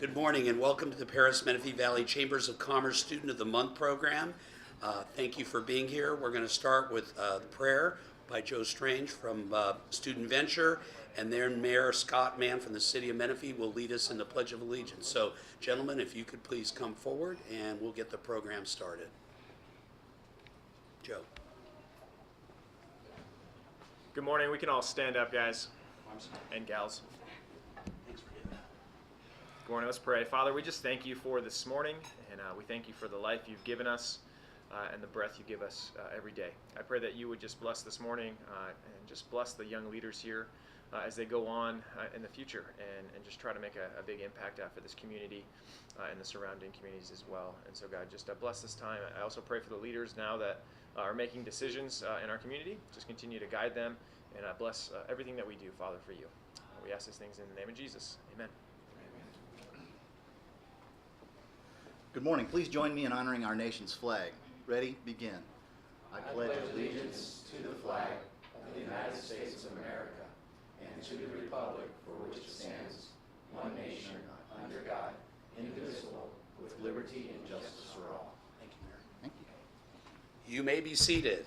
Good morning and welcome to the Paris Menifee Valley Chambers of Commerce Student of the Month program. Thank you for being here. We're going to start with the prayer by Joe Strange from Student Venture, and then Mayor Scott Mann from the City of Menifee will lead us in the Pledge of Allegiance. So, gentlemen, if you could please come forward and we'll get the program started. Joe. Good morning. We can all stand up, guys and gals. Thanks for doing that. Good morning. Let's pray. Father, we just thank you for this morning, and we thank you for the life you've given us and the breath you give us every day. I pray that you would just bless this morning and just bless the young leaders here as they go on in the future and just try to make a big impact for this community and the surrounding communities as well. And so, God, just bless this time. I also pray for the leaders now that are making decisions in our community. Just continue to guide them and bless everything that we do, Father, for you. We ask these things in the name of Jesus. Amen. Good morning. Please join me in honoring our nation's flag. Ready? Begin. I pledge allegiance to the flag of the United States of America and to the republic for which it stands, one nation, under God, indivisible, with liberty and justice for all. Thank you, Mayor. Thank you. You may be seated.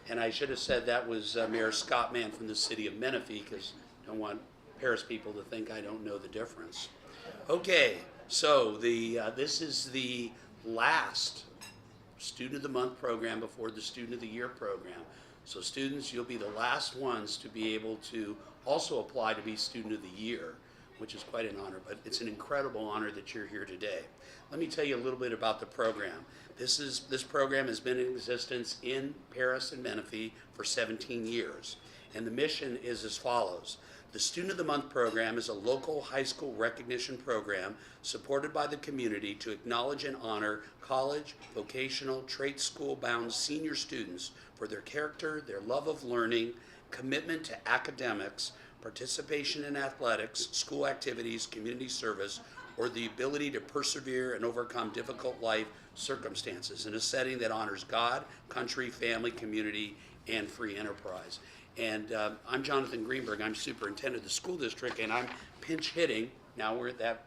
And I should have said that was Mayor Scott Mann from the City of Menifee, because I don't want Paris people to think I don't know the difference. Okay, so this is the last Student of the Month program before the Student of the Year program. So students, you'll be the last ones to be able to also apply to be Student of the Year, which is quite an honor, but it's an incredible honor that you're here today. Let me tell you a little bit about the program. This program has been in existence in Paris and Menifee for 17 years, and the mission is as follows. The Student of the Month program is a local high school recognition program supported by the community to acknowledge and honor college, vocational, trade school-bound senior students for their character, their love of learning, commitment to academics, participation in athletics, school activities, community service, or the ability to persevere and overcome difficult life circumstances in a setting that honors God, country, family, community, and free enterprise. And I'm Jonathan Greenberg. I'm superintendent of the school district, and I'm pinch hitting. Now that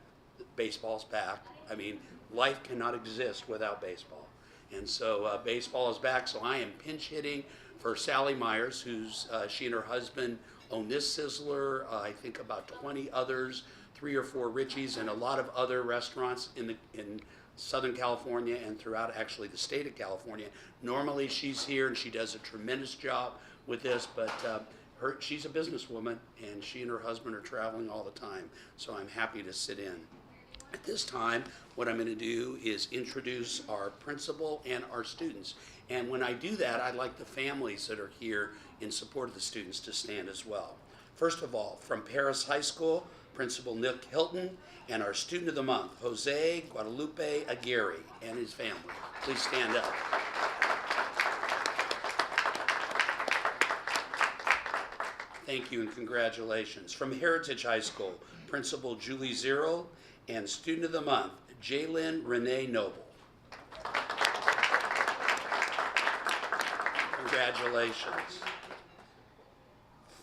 baseball's back. I mean, life cannot exist without baseball. And so baseball is back, so I am pinch hitting for Sally Myers, who's she and her husband own this Sizzler, I think about 20 others, 3 or 4 Richie's, and a lot of other restaurants in Southern California and throughout actually the state of California. Normally she's here and she does a tremendous job with this, but she's a businesswoman and she and her husband are traveling all the time, so I'm happy to sit in. At this time, what I'm going to do is introduce our principal and our students. And when I do that, I'd like the families that are here in support of the students to stand as well. First of all, from Paris High School, Principal Nick Hilton, and our Student of the Month, Jose Guadalupe Aguirre and his family. Please stand up. Thank you and congratulations. From Heritage High School, Principal Julie Zero, and Student of the Month, Jalen Renee Noble. Congratulations.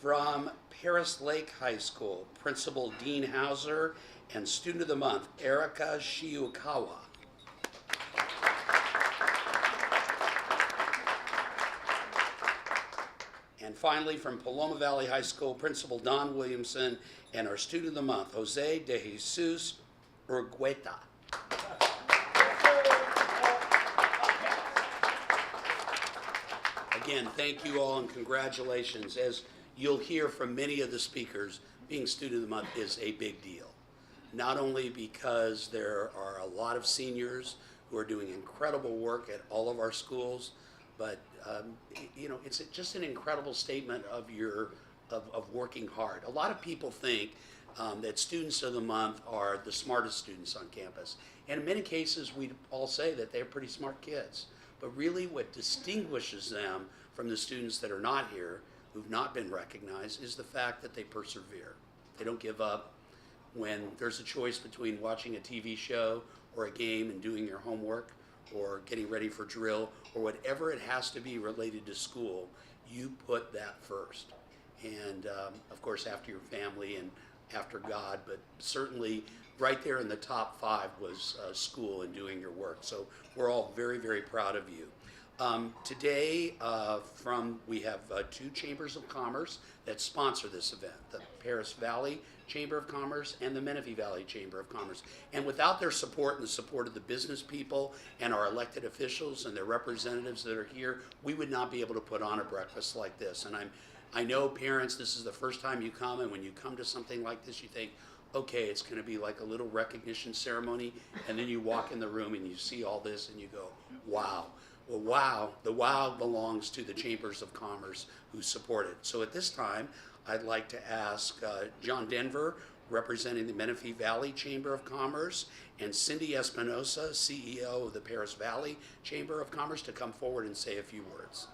From Paris Lake High School, Principal Dean Hauser, and Student of the Month, Erica Shiukawa. And finally, from Paloma Valley High School, Principal Don Williamson, and our Student of the Month, Jose de Jesus Urgueta. Again, thank you all and congratulations. As you'll hear from many of the speakers, being Student of the Month is a big deal. Not only because there are a lot of seniors who are doing incredible work at all of our schools, but it's just an incredible statement of working hard. A lot of people think that Students of the Month are the smartest students on campus. And in many cases, we all say that they're pretty smart kids. But really what distinguishes them from the students that are not here, who've not been recognized, is the fact that they persevere. They don't give up. When there's a choice between watching a TV show or a game and doing your homework or getting ready for drill or whatever it has to be related to school, you put that first. And of course, after your family and after God, but certainly right there in the top 5 was school and doing your work. So we're all very, very proud of you. Today, we have 2 chambers of commerce that sponsor this event, the Paris Valley Chamber of Commerce and the Menifee Valley Chamber of Commerce. And without their support and the support of the business people and our elected officials and their representatives that are here, we would not be able to put on a breakfast like this. And I know parents, this is the first time you come, and when you come to something like this, you think, okay, it's going to be like a little recognition ceremony, and then you walk in the room and you see all this and you go, wow. Well, wow, the wow belongs to the Chambers of Commerce who support it. So at this time, I'd like to ask John Denver, representing the Menifee Valley Chamber of Commerce, and Cindy Espinosa, CEO of the Paris Valley Chamber of Commerce, to come forward and say a few words.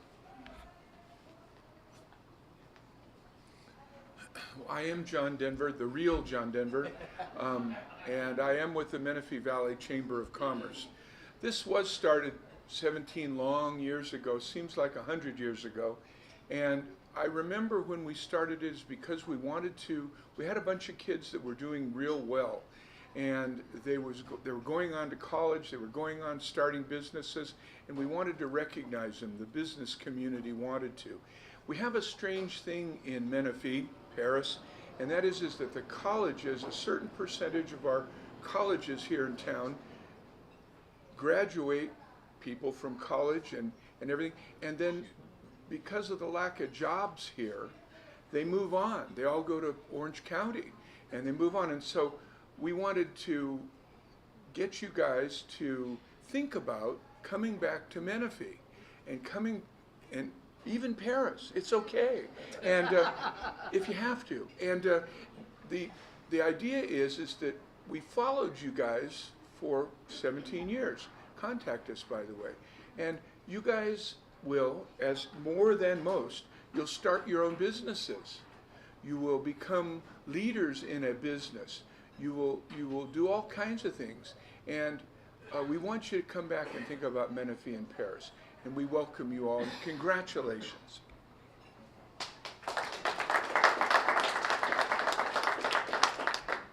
I am John Denver, the real John Denver, and I am with the Menifee Valley Chamber of Commerce. This was started 17 long years ago, seems like 100 years ago, and I remember when we started it is because we had a bunch of kids that were doing real well, and they were going on to college, they were going on starting businesses, and we wanted to recognize them. The business community wanted to. We have a strange thing in Menifee, Paris, and that is that the colleges, a certain percentage of our colleges here in town graduate people from college and everything, and then because of the lack of jobs here, they move on. They all go to Orange County and they move on. And so we wanted to get you guys to think about coming back to Menifee and even Paris. It's okay, and if you have to. And the idea is that we followed you guys for 17 years. Contact us, by the way, and you guys will, as more than most, you'll start your own businesses. You will become leaders in a business. You will do all kinds of things, and we want you to come back and think about Menifee in Paris. And we welcome you all. Congratulations.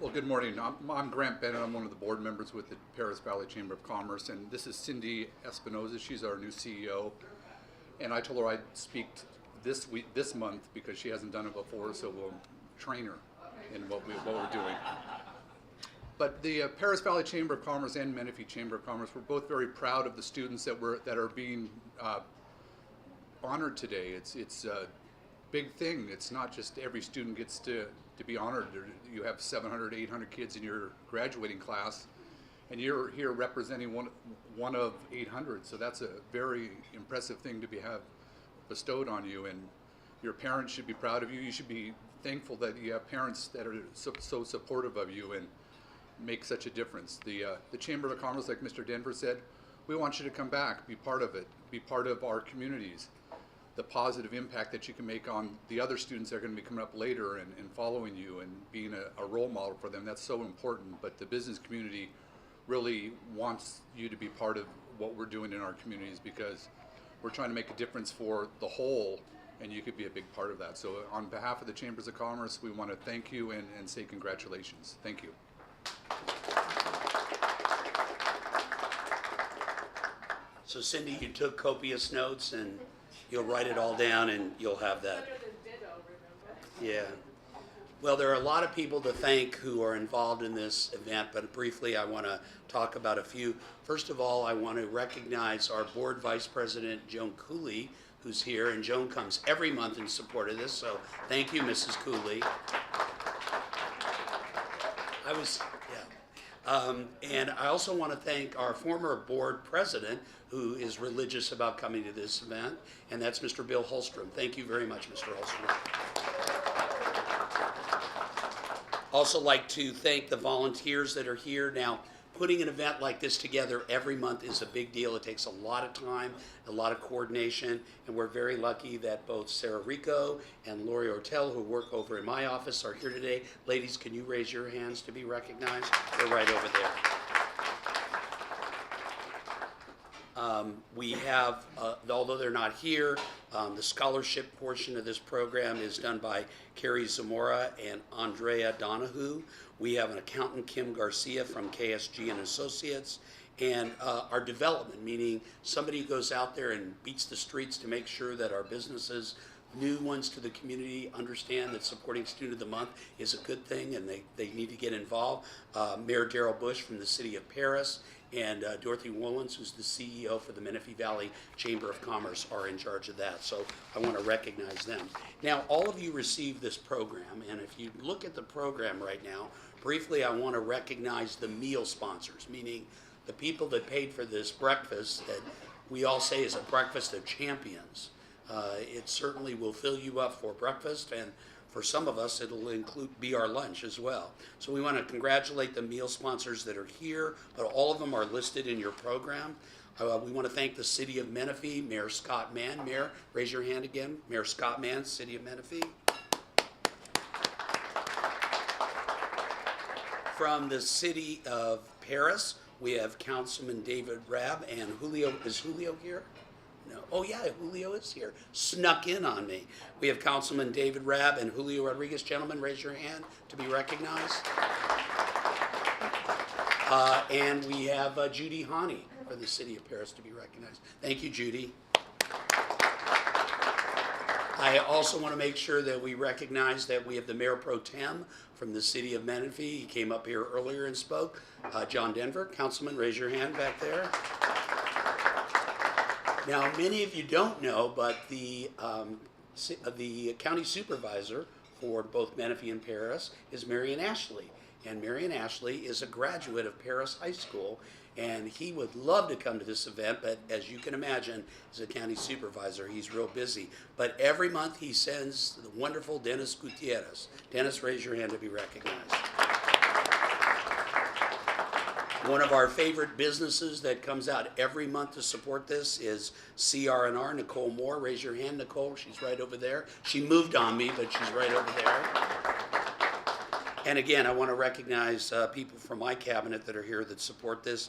Well, good morning. I'm Grant Bennett. I'm one of the board members with the Paris Valley Chamber of Commerce, and this is Cindy Espinosa. She's our new CEO, and I told her I'd speak this month because she hasn't done it before, so we'll train her in what we're doing. But the Paris Valley Chamber of Commerce and Menifee Chamber of Commerce, we're both very proud of the students that are being honored today. It's a big thing. It's not just every student gets to be honored. You have 700, 800 kids in your graduating class, and you're here representing one of 800. So that's a very impressive thing to have bestowed on you, and your parents should be proud of you. You should be thankful that you have parents that are so supportive of you and make such a difference. The Chamber of Commerce, like Mr. Denver said, we want you to come back, be part of it, be part of our communities. The positive impact that you can make on the other students that are going to be coming up later and following you and being a role model for them, that's so important. But the business community really wants you to be part of what we're doing in our communities because we're trying to make a difference for the whole, and you could be a big part of that. So on behalf of the Chambers of Commerce, we want to thank you and say congratulations. Thank you. So Cindy, you took copious notes, and you'll write it all down and you'll have that. Yeah. Well, there are a lot of people to thank who are involved in this event, but briefly I want to talk about a few. First of all, I want to recognize our board vice president, Joan Cooley, who's here, and Joan comes every month in support of this, so thank you, Mrs. Cooley. And I also want to thank our former board president, who is religious about coming to this event, and that's Mr. Bill Holstrom. Thank you very much, Mr. Holstrom. Also like to thank the volunteers that are here. Now, putting an event like this together every month is a big deal. It takes a lot of time, a lot of coordination, and we're very lucky that both Sarah Rico and Lori Ortel, who work over in my office, are here today. Ladies, can you raise your hands to be recognized? They're right over there. We have, although they're not here, The scholarship portion of this program is done by Carrie Zamora and Andrea Donahue. We have an accountant, Kim Garcia from KSG and Associates, and our development, meaning somebody who goes out there and beats the streets to make sure that our businesses, new ones to the community, understand that supporting Student of the Month is a good thing and they need to get involved. Mayor Darrell Bush from the City of Paris and Dorothy Woolens, who's the CEO for the Menifee Valley Chamber of Commerce, are in charge of that. So I want to recognize them. Now, all of you received this program, and if you look at the program right now, briefly I want to recognize the meal sponsors, meaning the people that paid for this breakfast that we all say is a breakfast of champions. It certainly will fill you up for breakfast, and for some of us, it'll be our lunch as well. So we want to congratulate the meal sponsors that are here, but all of them are listed in your program. We want to thank the City of Menifee, Mayor Scott Mann. Mayor, raise your hand again. Mayor Scott Mann, City of Menifee. From the City of Paris, we have Councilman David Rabb and Julio. Is Julio here? No. Oh yeah, Julio is here. Snuck in on me. We have Councilman David Rabb and Julio Rodriguez. Gentlemen, raise your hand to be recognized. And we have Judy Hani for the City of Paris to be recognized. Thank you, Judy. I also want to make sure that we recognize that we have the Mayor Pro Tem from the City of Menifee. He came up here earlier and spoke. John Denver. Councilman, raise your hand back there. Now, many of you don't know, but the county supervisor for both Menifee and Paris is Marion Ashley. And Marion Ashley is a graduate of Paris High School, and he would love to come to this event, but as you can imagine, as a county supervisor, he's real busy. But every month he sends the wonderful Dennis Gutierrez. Dennis, raise your hand to be recognized. One of our favorite businesses that comes out every month to support this is CR&R, Nicole Moore. Raise your hand, Nicole. She's right over there. She moved on me, but she's right over there. And again, I want to recognize people from my cabinet that are here that support this.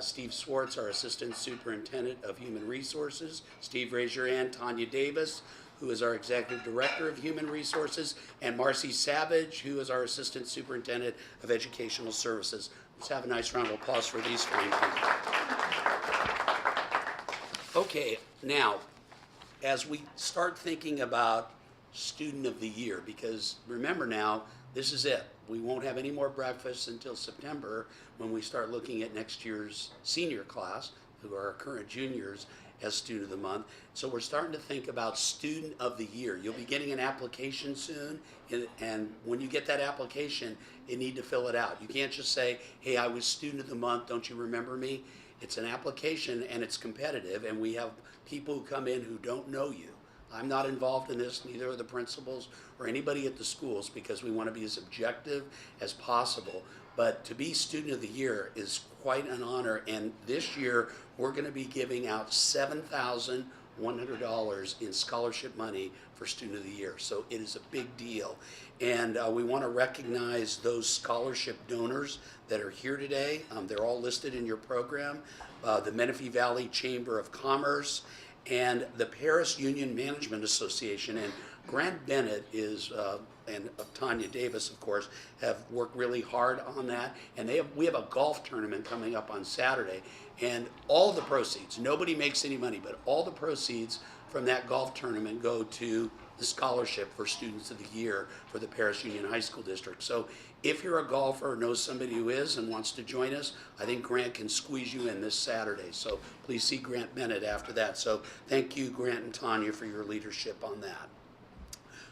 Steve Swartz, our Assistant Superintendent of Human Resources. Steve, raise your hand. Tanya Davis, who is our Executive Director of Human Resources, and Marcy Savage, who is our Assistant Superintendent of Educational Services. Let's have a nice round of applause for these fine people. Okay, now, as we start thinking about Student of the Year, because remember now, this is it. We won't have any more breakfasts until September when we start looking at next year's senior class, who are our current juniors, as Student of the Month. So we're starting to think about Student of the Year. You'll be getting an application soon, and when you get that application, you need to fill it out. You can't just say, hey, I was Student of the Month, don't you remember me? It's an application, and it's competitive, and we have people who come in who don't know you. I'm not involved in this, neither are the principals or anybody at the schools, because we want to be as objective as possible. But to be Student of the Year is quite an honor, and this year we're going to be giving out $7,100 in scholarship money for Student of the Year. So it is a big deal. And we want to recognize those scholarship donors that are here today. They're all listed in your program. The Menifee Valley Chamber of Commerce and the Paris Union Management Association. And Grant Bennett is, and Tanya Davis, of course, have worked really hard on that. And we have a golf tournament coming up on Saturday. And all the proceeds, nobody makes any money, but all the proceeds from that golf tournament go to the scholarship for Students of the Year for the Paris Union High School District. So if you're a golfer or know somebody who is and wants to join us, I think Grant can squeeze you in this Saturday. So please see Grant Bennett after that. So thank you, Grant and Tanya, for your leadership on that.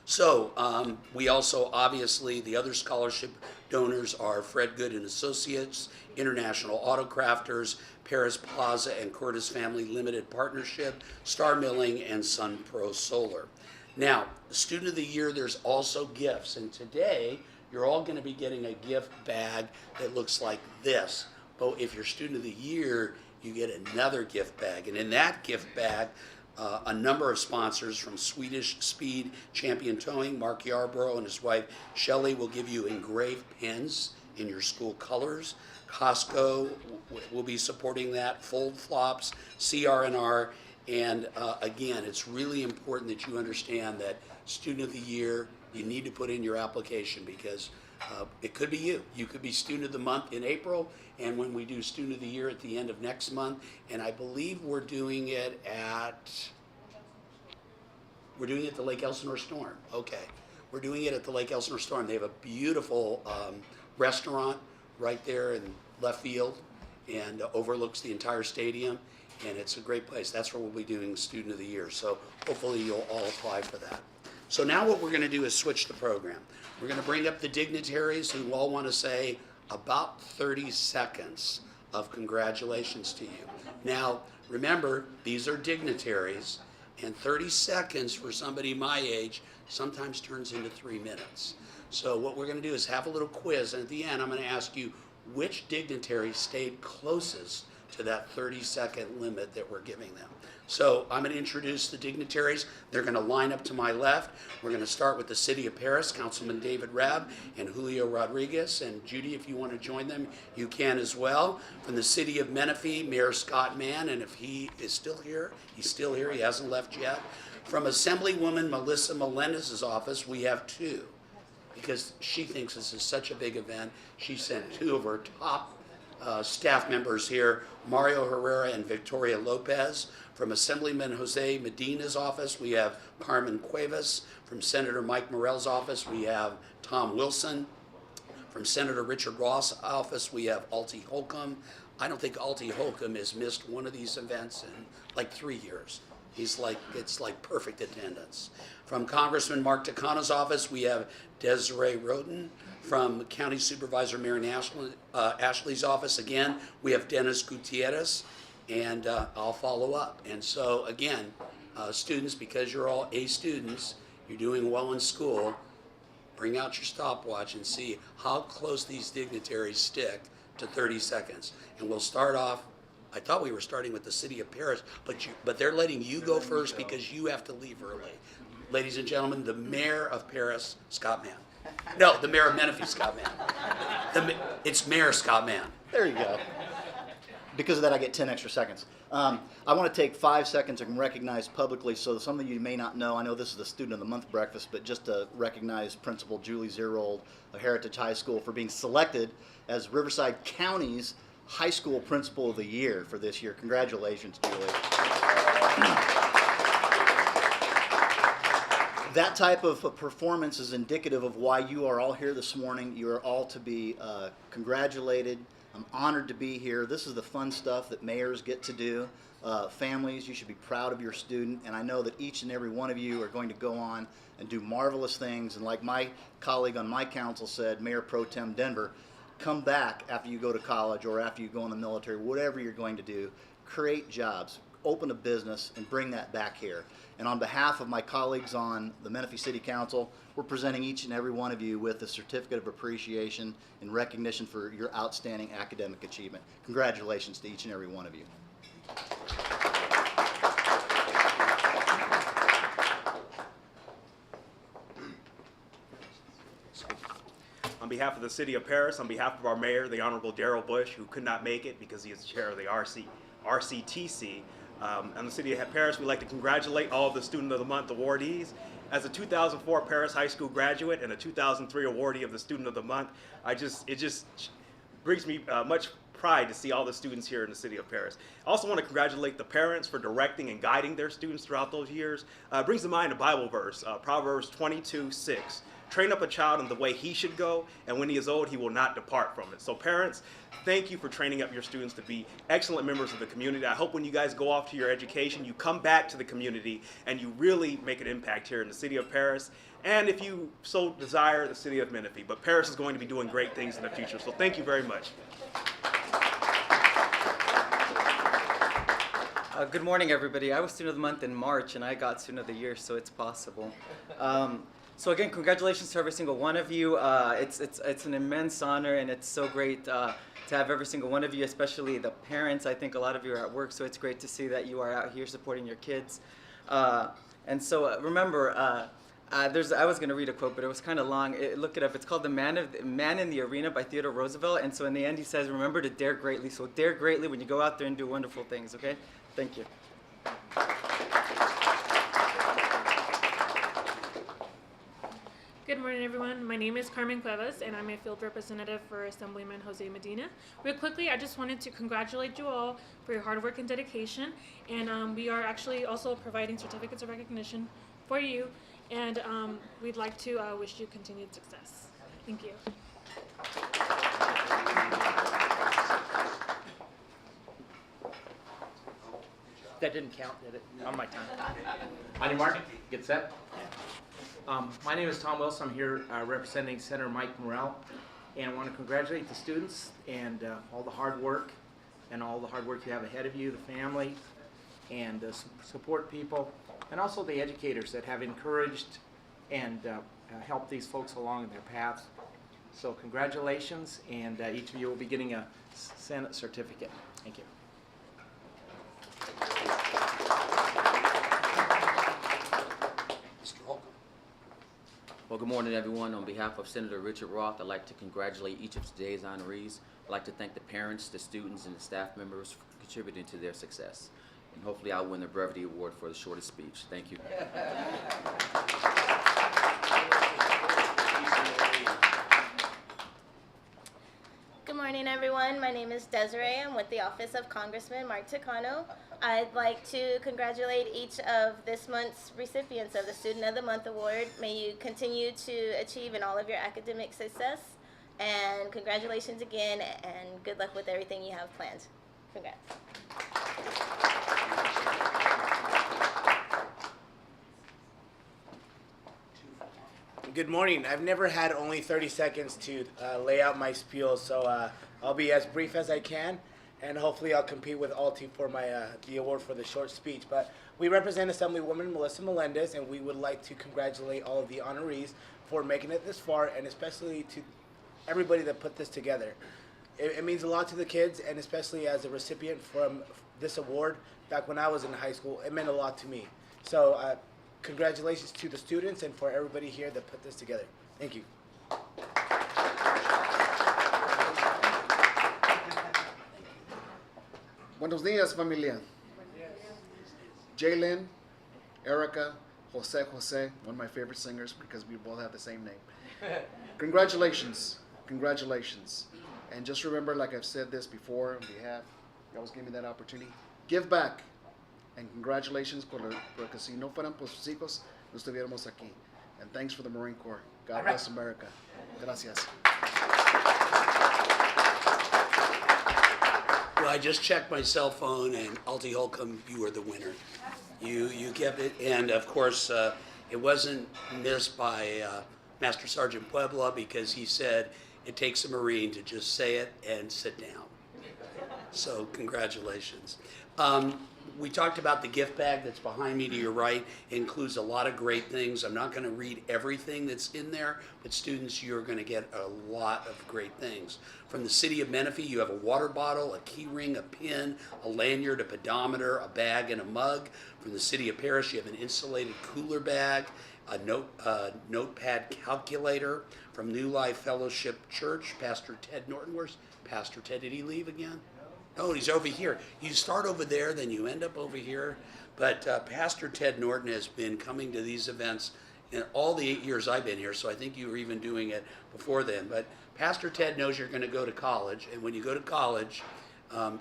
So we also, obviously, the other scholarship donors are Fred Good and Associates, International Auto Crafters, Paris Plaza and Curtis Family Limited Partnership, Star Milling, and Sun Pro Solar. Now, Student of the Year, there's also gifts, and today you're all going to be getting a gift bag that looks like this. But if you're Student of the Year, you get another gift bag, and in that gift bag, a number of sponsors from Swedish Speed Champion Towing, Mark Yarborough and his wife Shelley will give you engraved pens in your school colors. Costco will be supporting that, Fold Flops, CR&R, And again, it's really important that you understand that Student of the Year, you need to put in your application because it could be you. You could be Student of the Month in April, and when we do Student of the Year at the end of next month, and I believe we're doing it at the Lake Elsinore Storm. Okay. We're doing it at the Lake Elsinore Storm. They have a beautiful restaurant right there in left field and overlooks the entire stadium, and it's a great place. That's where we'll be doing Student of the Year. So hopefully you'll all apply for that. So now what we're going to do is switch the program. We're going to bring up the dignitaries who all want to say about 30 seconds of congratulations to you. Now, remember, these are dignitaries, and 30 seconds for somebody my age sometimes turns into 3 minutes. So what we're going to do is have a little quiz, and at the end I'm going to ask you which dignitary stayed closest to that 30-second limit that we're giving them. So I'm going to introduce the dignitaries. They're going to line up to my left. We're going to start with the City of Paris, Councilman David Rabb and Julio Rodriguez. And Judy, if you want to join them, you can as well. From the City of Menifee, Mayor Scott Mann, and if he is still here, he's still here, he hasn't left yet. From Assemblywoman Melissa Melendez's office, we have 2. Because she thinks this is such a big event, she sent 2 of her top staff members here, Mario Herrera and Victoria Lopez. From Assemblyman Jose Medina's office, we have Carmen Cuevas. From Senator Mike Morell's office, we have Tom Wilson. From Senator Richard Ross' office, we have Alti Holcomb. I don't think Alti Holcomb has missed one of these events in like 3 years. It's like perfect attendance. From Congressman Mark Takano's office, we have Desiree Roden. From County Supervisor Marion Ashley's office, again, we have Dennis Gutierrez, and I'll follow up. And so, again, students, because you're all A students, you're doing well in school, bring out your stopwatch and see how close these dignitaries stick to 30 seconds. And we'll start off. I thought we were starting with the City of Paris, but they're letting you go first because you have to leave early. Ladies and gentlemen, the Mayor of Paris, Scott Mann. No, the Mayor of Menifee, Scott Mann. It's Mayor Scott Mann. There you go. Because of that, I get 10 extra seconds. I want to take 5 seconds and recognize publicly, so some of you may not know, I know this is the Student of the Month breakfast, but just to recognize Principal Julie Zerold of Heritage High School for being selected as Riverside County's High School Principal of the Year for this year. Congratulations, Julie. That type of performance is indicative of why you are all here this morning. You are all to be congratulated. I'm honored to be here. This is the fun stuff that mayors get to do. Families, you should be proud of your student, and I know that each and every one of you are going to go on and do marvelous things. And like my colleague on my council said, Mayor Pro Tem Denver, come back after you go to college or after you go in the military, whatever you're going to do, create jobs, open a business, and bring that back here. And on behalf of my colleagues on the Menifee City Council, we're presenting each and every one of you with a certificate of appreciation and recognition for your outstanding academic achievement. Congratulations to each and every one of you. On behalf of the City of Paris, on behalf of our mayor, the Honorable Darrell Bush, who could not make it because he is the chair of the RCTC, and the City of Paris, we'd like to congratulate all of the Student of the Month awardees. As a 2004 Paris High School graduate and a 2003 awardee of the Student of the Month, it just brings me much pride to see all the students here in the City of Paris. I also want to congratulate the parents for directing and guiding their students throughout those years. It brings to mind a Bible verse, Proverbs 22:6. Train up a child in the way he should go, and when he is old, he will not depart from it. So parents, thank you for training up your students to be excellent members of the community. I hope when you guys go off to your education, you come back to the community and you really make an impact here in the City of Paris. And if you so desire, the City of Menifee. But Paris is going to be doing great things in the future. So thank you very much. Good morning, everybody. I was Student of the Month in March, and I got Student of the Year, so it's possible. So again, congratulations to every single one of you. It's an immense honor, and it's so great to have every single one of you, especially the parents. I think a lot of you are at work, so it's great to see that you are out here supporting your kids. And so remember, I was going to read a quote, but it was kind of long. Look it up. It's called "The Man in the Arena" by Theodore Roosevelt. And so in the end, he says, "Remember to dare greatly." So dare greatly when you go out there and do wonderful things. Okay? Thank you. everyone. My name is Carmen Cuevas, and I'm a field representative for Assemblyman Jose Medina. Real quickly, I just wanted to congratulate you all for your hard work and dedication. And we are actually also providing certificates of recognition for you. And we'd like to wish you continued success. Thank you. That didn't count, did it? On my time. On your mark, get set. My name is Tom Wilson. I'm here representing Senator Mike Morrell, and I want to congratulate the students and all the hard work you have ahead of you, the family, and support people, and also the educators that have encouraged and helped these folks along in their paths. So congratulations, and each of you will be getting a Senate certificate. Thank you. Mr. Holcomb. Well, good morning, everyone. On behalf of Senator Richard Roth, I'd like to congratulate each of today's honorees. I'd like to thank the parents, the students, and the staff members for contributing to their success. And hopefully I'll win the Brevity Award for the shortest speech. Thank you. Good morning, everyone. My name is Desiree. I'm with the Office of Congressman Mark Takano. I'd like to congratulate each of this month's recipients of the Student of the Month Award. May you continue to achieve in all of your academic success. And congratulations again, and good luck with everything you have planned. Congrats. Good morning. I've never had only 30 seconds to lay out my spiel, so I'll be as brief as I can, and hopefully I'll compete with Alti for my the award for the short speech. But we represent Assemblywoman Melissa Melendez, and we would like to congratulate all of the honorees for making it this far, and especially to everybody that put this together. It means a lot to the kids, and especially as a recipient from this award back when I was in high school, it meant a lot to me. So congratulations to the students and for everybody here that put this together. Thank you. Buenos días, familia. Jalen, Erica, Jose, one of my favorite singers because we both have the same name. Congratulations, congratulations. And just remember, like I've said this before on behalf, you always give me that opportunity. Give back. And congratulations, porque si no fueran por sus hijos, no estuviéramos aquí. And thanks for the Marine Corps. God bless America. Gracias. Well, I just checked my cell phone, and Alti Holcomb, you were the winner. You kept it, and of course, it wasn't missed by Master Sergeant Puebla because he said it takes a Marine to just say it and sit down. So congratulations. We talked about the gift bag that's behind me to your right. It includes a lot of great things. I'm not going to read everything that's in there, but students, you're going to get a lot of great things. From the City of Menifee, you have a water bottle, a key ring, a pin, a lanyard, a pedometer, a bag, and a mug. From the City of Paris, you have an insulated cooler bag, a notepad calculator. From New Life Fellowship Church, Pastor Ted Norton. Where's Pastor Ted? Did he leave again? Oh, he's over here. You start over there, then you end up over here. But Pastor Ted Norton has been coming to these events in all the 8 years I've been here, so I think you were even doing it before then. But Pastor Ted knows you're going to go to college, and when you go to college,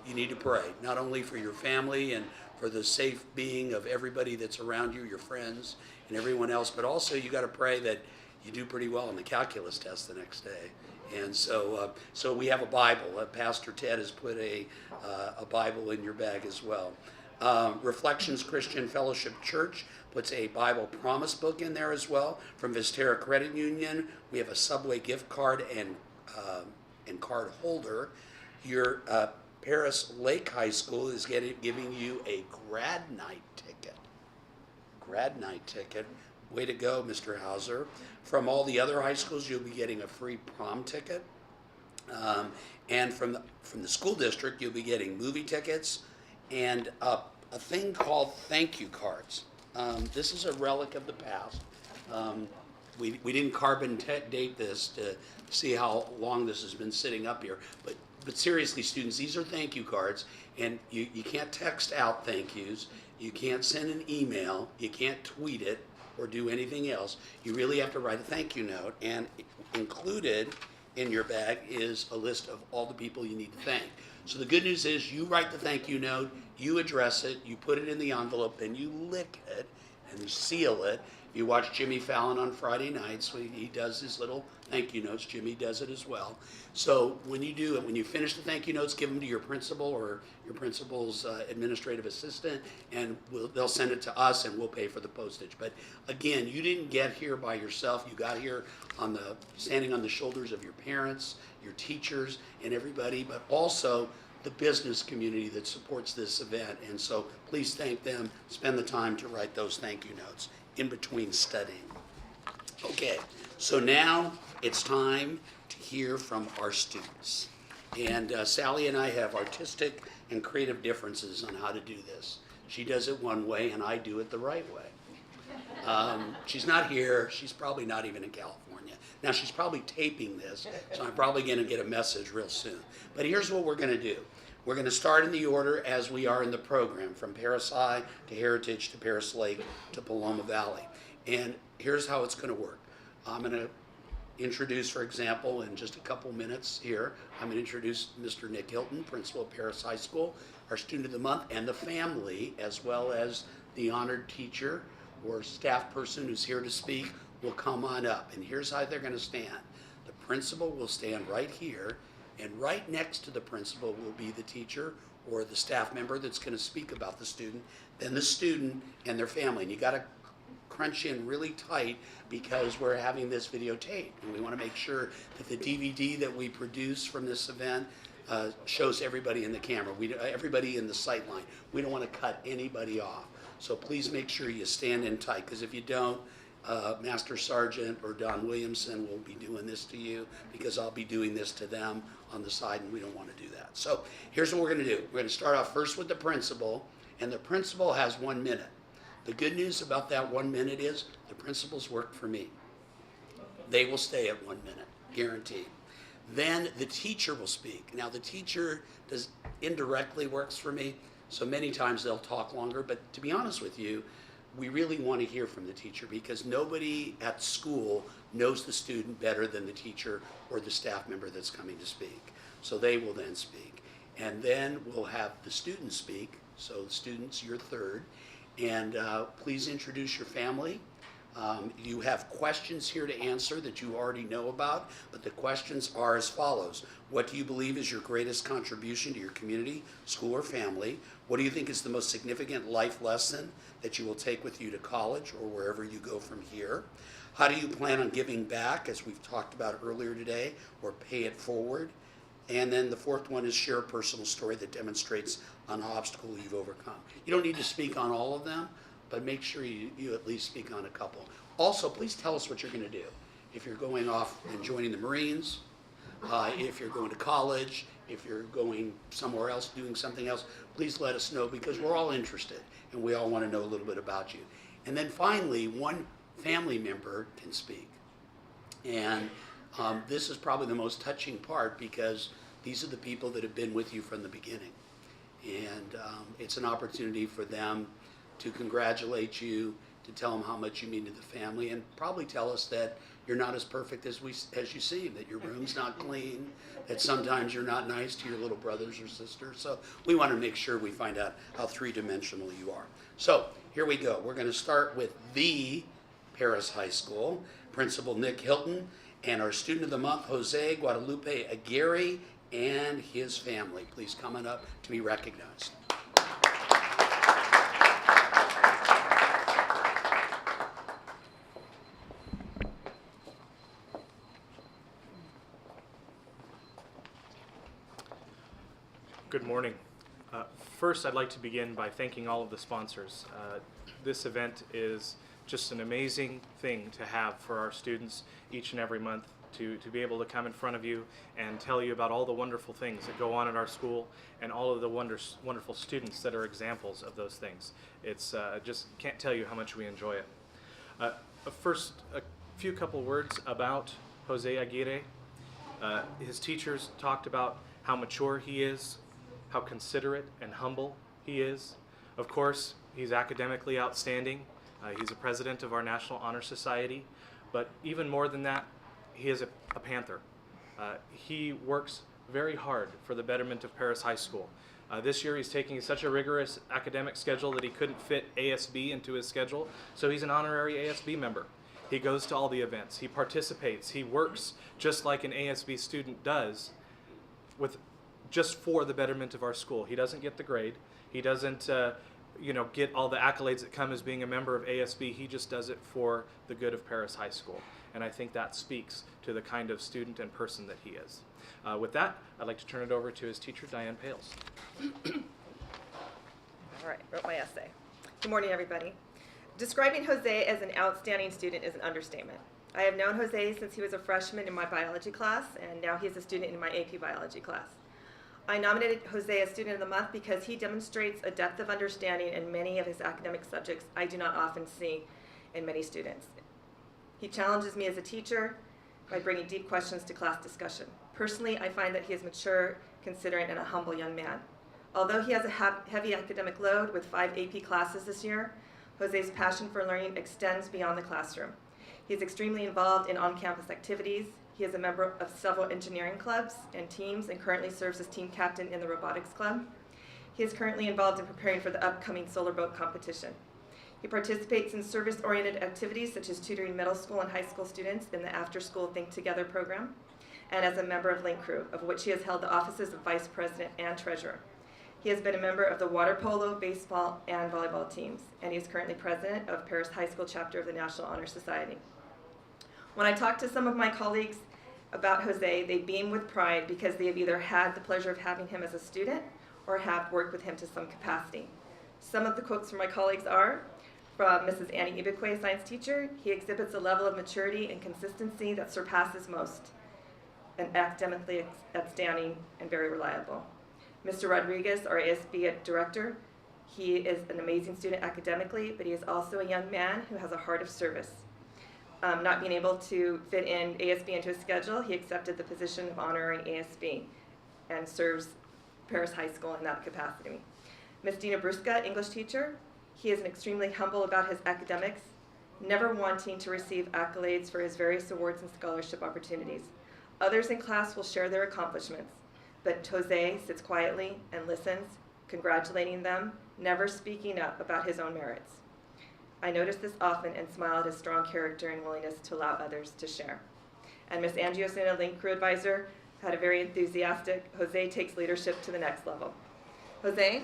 you need to pray, not only for your family and for the safe being of everybody that's around you, your friends and everyone else, but also you got to pray that you do pretty well on the calculus test the next day. And so we have a Bible. Pastor Ted has put a Bible in your bag as well. Reflections Christian Fellowship Church puts a Bible promise book in there as well. From Vistera Credit Union, we have a Subway gift card and card holder. Your Paris Lake High School is giving you a grad night ticket. Grad night ticket. Way to go, Mr. Hauser. From all the other high schools, you'll be getting a free prom ticket. And from the school district, you'll be getting movie tickets and a thing called thank you cards. This is a relic of the past. We didn't carbon date this to see how long this has been sitting up here. But seriously, students, these are thank you cards. And you can't text out thank yous. You can't send an email. You can't tweet it. or do anything else, you really have to write a thank you note, and included in your bag is a list of all the people you need to thank. So the good news is you write the thank you note, you address it, you put it in the envelope, then you lick it and you seal it. If you watch Jimmy Fallon on Friday nights, he does his little thank you notes. Jimmy does it as well. So when you do it, when you finish the thank you notes, give them to your principal or your principal's administrative assistant, and they'll send it to us, and we'll pay for the postage. But again, you didn't get here by yourself. You got here standing on the shoulders of your parents, your teachers, and everybody, but also the business community that supports this event. And so please thank them. Spend the time to write those thank you notes in between studying. Okay, so now it's time to hear from our students. And Sally and I have artistic and creative differences on how to do this. She does it one way and I do it the right way. She's not here. She's probably not even in California. Now she's probably taping this, so I'm probably going to get a message real soon. But here's what we're going to do. We're going to start in the order as we are in the program, from Paris High to Heritage to Paris Lake to Paloma Valley. And here's how it's going to work. I'm going to introduce, for example, in just a couple minutes here, I'm going to introduce Mr. Nick Hilton, principal of Paris High School, our student of the month, and the family, as well as the honored teacher or staff person who's here to speak will come on up. And here's how they're going to stand. The principal will stand right here, and right next to the principal will be the teacher or the staff member that's going to speak about the student, then the student and their family. And you got to crunch in really tight because we're having this videotape, and we want to make sure that the DVD that we produce from this event shows everybody in the camera, everybody in the sight line. We don't want to cut anybody off. So please make sure you stand in tight, because if you don't, Master Sergeant or Don Williamson will be doing this to you, because I'll be doing this to them on the side, and we don't want to do that. So here's what we're going to do. We're going to start off first with the principal, and the principal has 1 minute. The good news about that 1 minute is the principals work for me. They will stay at 1 minute, guaranteed. Then the teacher will speak. Now the teacher indirectly works for me, so many times they'll talk longer, but to be honest with you, we really want to hear from the teacher, because nobody at school knows the student better than the teacher or the staff member that's coming to speak. So they will then speak. And then we'll have the students speak. So the students, you're third. And please introduce your family. You have questions here to answer that you already know about, but the questions are as follows. What do you believe is your greatest contribution to your community, school, or family? What do you think is the most significant life lesson that you will take with you to college or wherever you go from here? How do you plan on giving back, as we've talked about earlier today, or pay it forward? And then the fourth one is share a personal story that demonstrates an obstacle you've overcome. You don't need to speak on all of them, but make sure you at least speak on a couple. Also, please tell us what you're going to do. If you're going off and joining the Marines, if you're going to college, if you're going somewhere else, doing something else, please let us know, because we're all interested and we all want to know a little bit about you. And then finally, one family member can speak. And this is probably the most touching part, because these are the people that have been with you from the beginning. And it's an opportunity for them to congratulate you, to tell them how much you mean to the family, and probably tell us that you're not as perfect as you seem, that your room's not clean, that sometimes you're not nice to your little brothers or sisters. So we want to make sure we find out how three-dimensional you are. So here we go. We're going to start with the Paris High School, Principal Nick Hilton, and our student of the month, Jose Guadalupe Aguirre, and his family. Please come on up to be recognized. Good morning. First, I'd like to begin by thanking all of the sponsors. This event is just an amazing thing to have for our students each and every month, to be able to come in front of you and tell you about all the wonderful things that go on at our school and all of the wonderful students that are examples of those things. It's just can't tell you how much we enjoy it. First, a few couple words about Jose Aguirre. His teachers talked about how mature he is, how considerate and humble he is. Of course, he's academically outstanding. He's a president of our National Honor Society, but even more than that, he is a Panther. He works very hard for the betterment of Paris High School. This year he's taking such a rigorous academic schedule that he couldn't fit ASB into his schedule, so he's an honorary ASB member. He goes to all the events, he participates, he works just like an ASB student does, just for the betterment of our school. He doesn't get the grade, he doesn't get all the accolades that come as being a member of ASB, he just does it for the good of Paris High School. And I think that speaks to the kind of student and person that he is. With that, I'd like to turn it over to his teacher, Diane Pales. All right, wrote my essay. Good morning, everybody. Describing Jose as an outstanding student is an understatement. I have known Jose since he was a freshman in my biology class, and now he's a student in my AP biology class. I nominated Jose as Student of the Month because he demonstrates a depth of understanding in many of his academic subjects I do not often see in many students. He challenges me as a teacher by bringing deep questions to class discussion. Personally, I find that he is mature, considerate, and a humble young man. Although he has a heavy academic load with 5 AP classes this year, Jose's passion for learning extends beyond the classroom. He is extremely involved in on-campus activities. He is a member of several engineering clubs and teams and currently serves as team captain in the robotics club. He is currently involved in preparing for the upcoming solar boat competition. He participates in service-oriented activities such as tutoring middle school and high school students in the after-school Think Together program, and as a member of Link Crew, of which he has held the offices of vice president and treasurer. He has been a member of the water polo, baseball, and volleyball teams, and he is currently president of Paris High School chapter of the National Honor Society. When I talk to some of my colleagues about Jose, they beam with pride because they have either had the pleasure of having him as a student or have worked with him to some capacity. Some of the quotes from my colleagues are, from Mrs. Annie Ibekwe, science teacher, he exhibits a level of maturity and consistency that surpasses most, and academically outstanding and very reliable. Mr. Rodriguez, our ASB director, he is an amazing student academically, but he is also a young man who has a heart of service. Not being able to fit in ASB into his schedule, he accepted the position of honorary ASB and serves Paris High School in that capacity. Ms. Dina Brusca, English teacher, he is extremely humble about his academics, never wanting to receive accolades for his various awards and scholarship opportunities. Others in class will share their accomplishments, but Jose sits quietly and listens, congratulating them, never speaking up about his own merits. I notice this often and smile at his strong character and willingness to allow others to share. And Ms. Angie Osuna, Link Crew advisor, had a very enthusiastic, Jose takes leadership to the next level. Jose,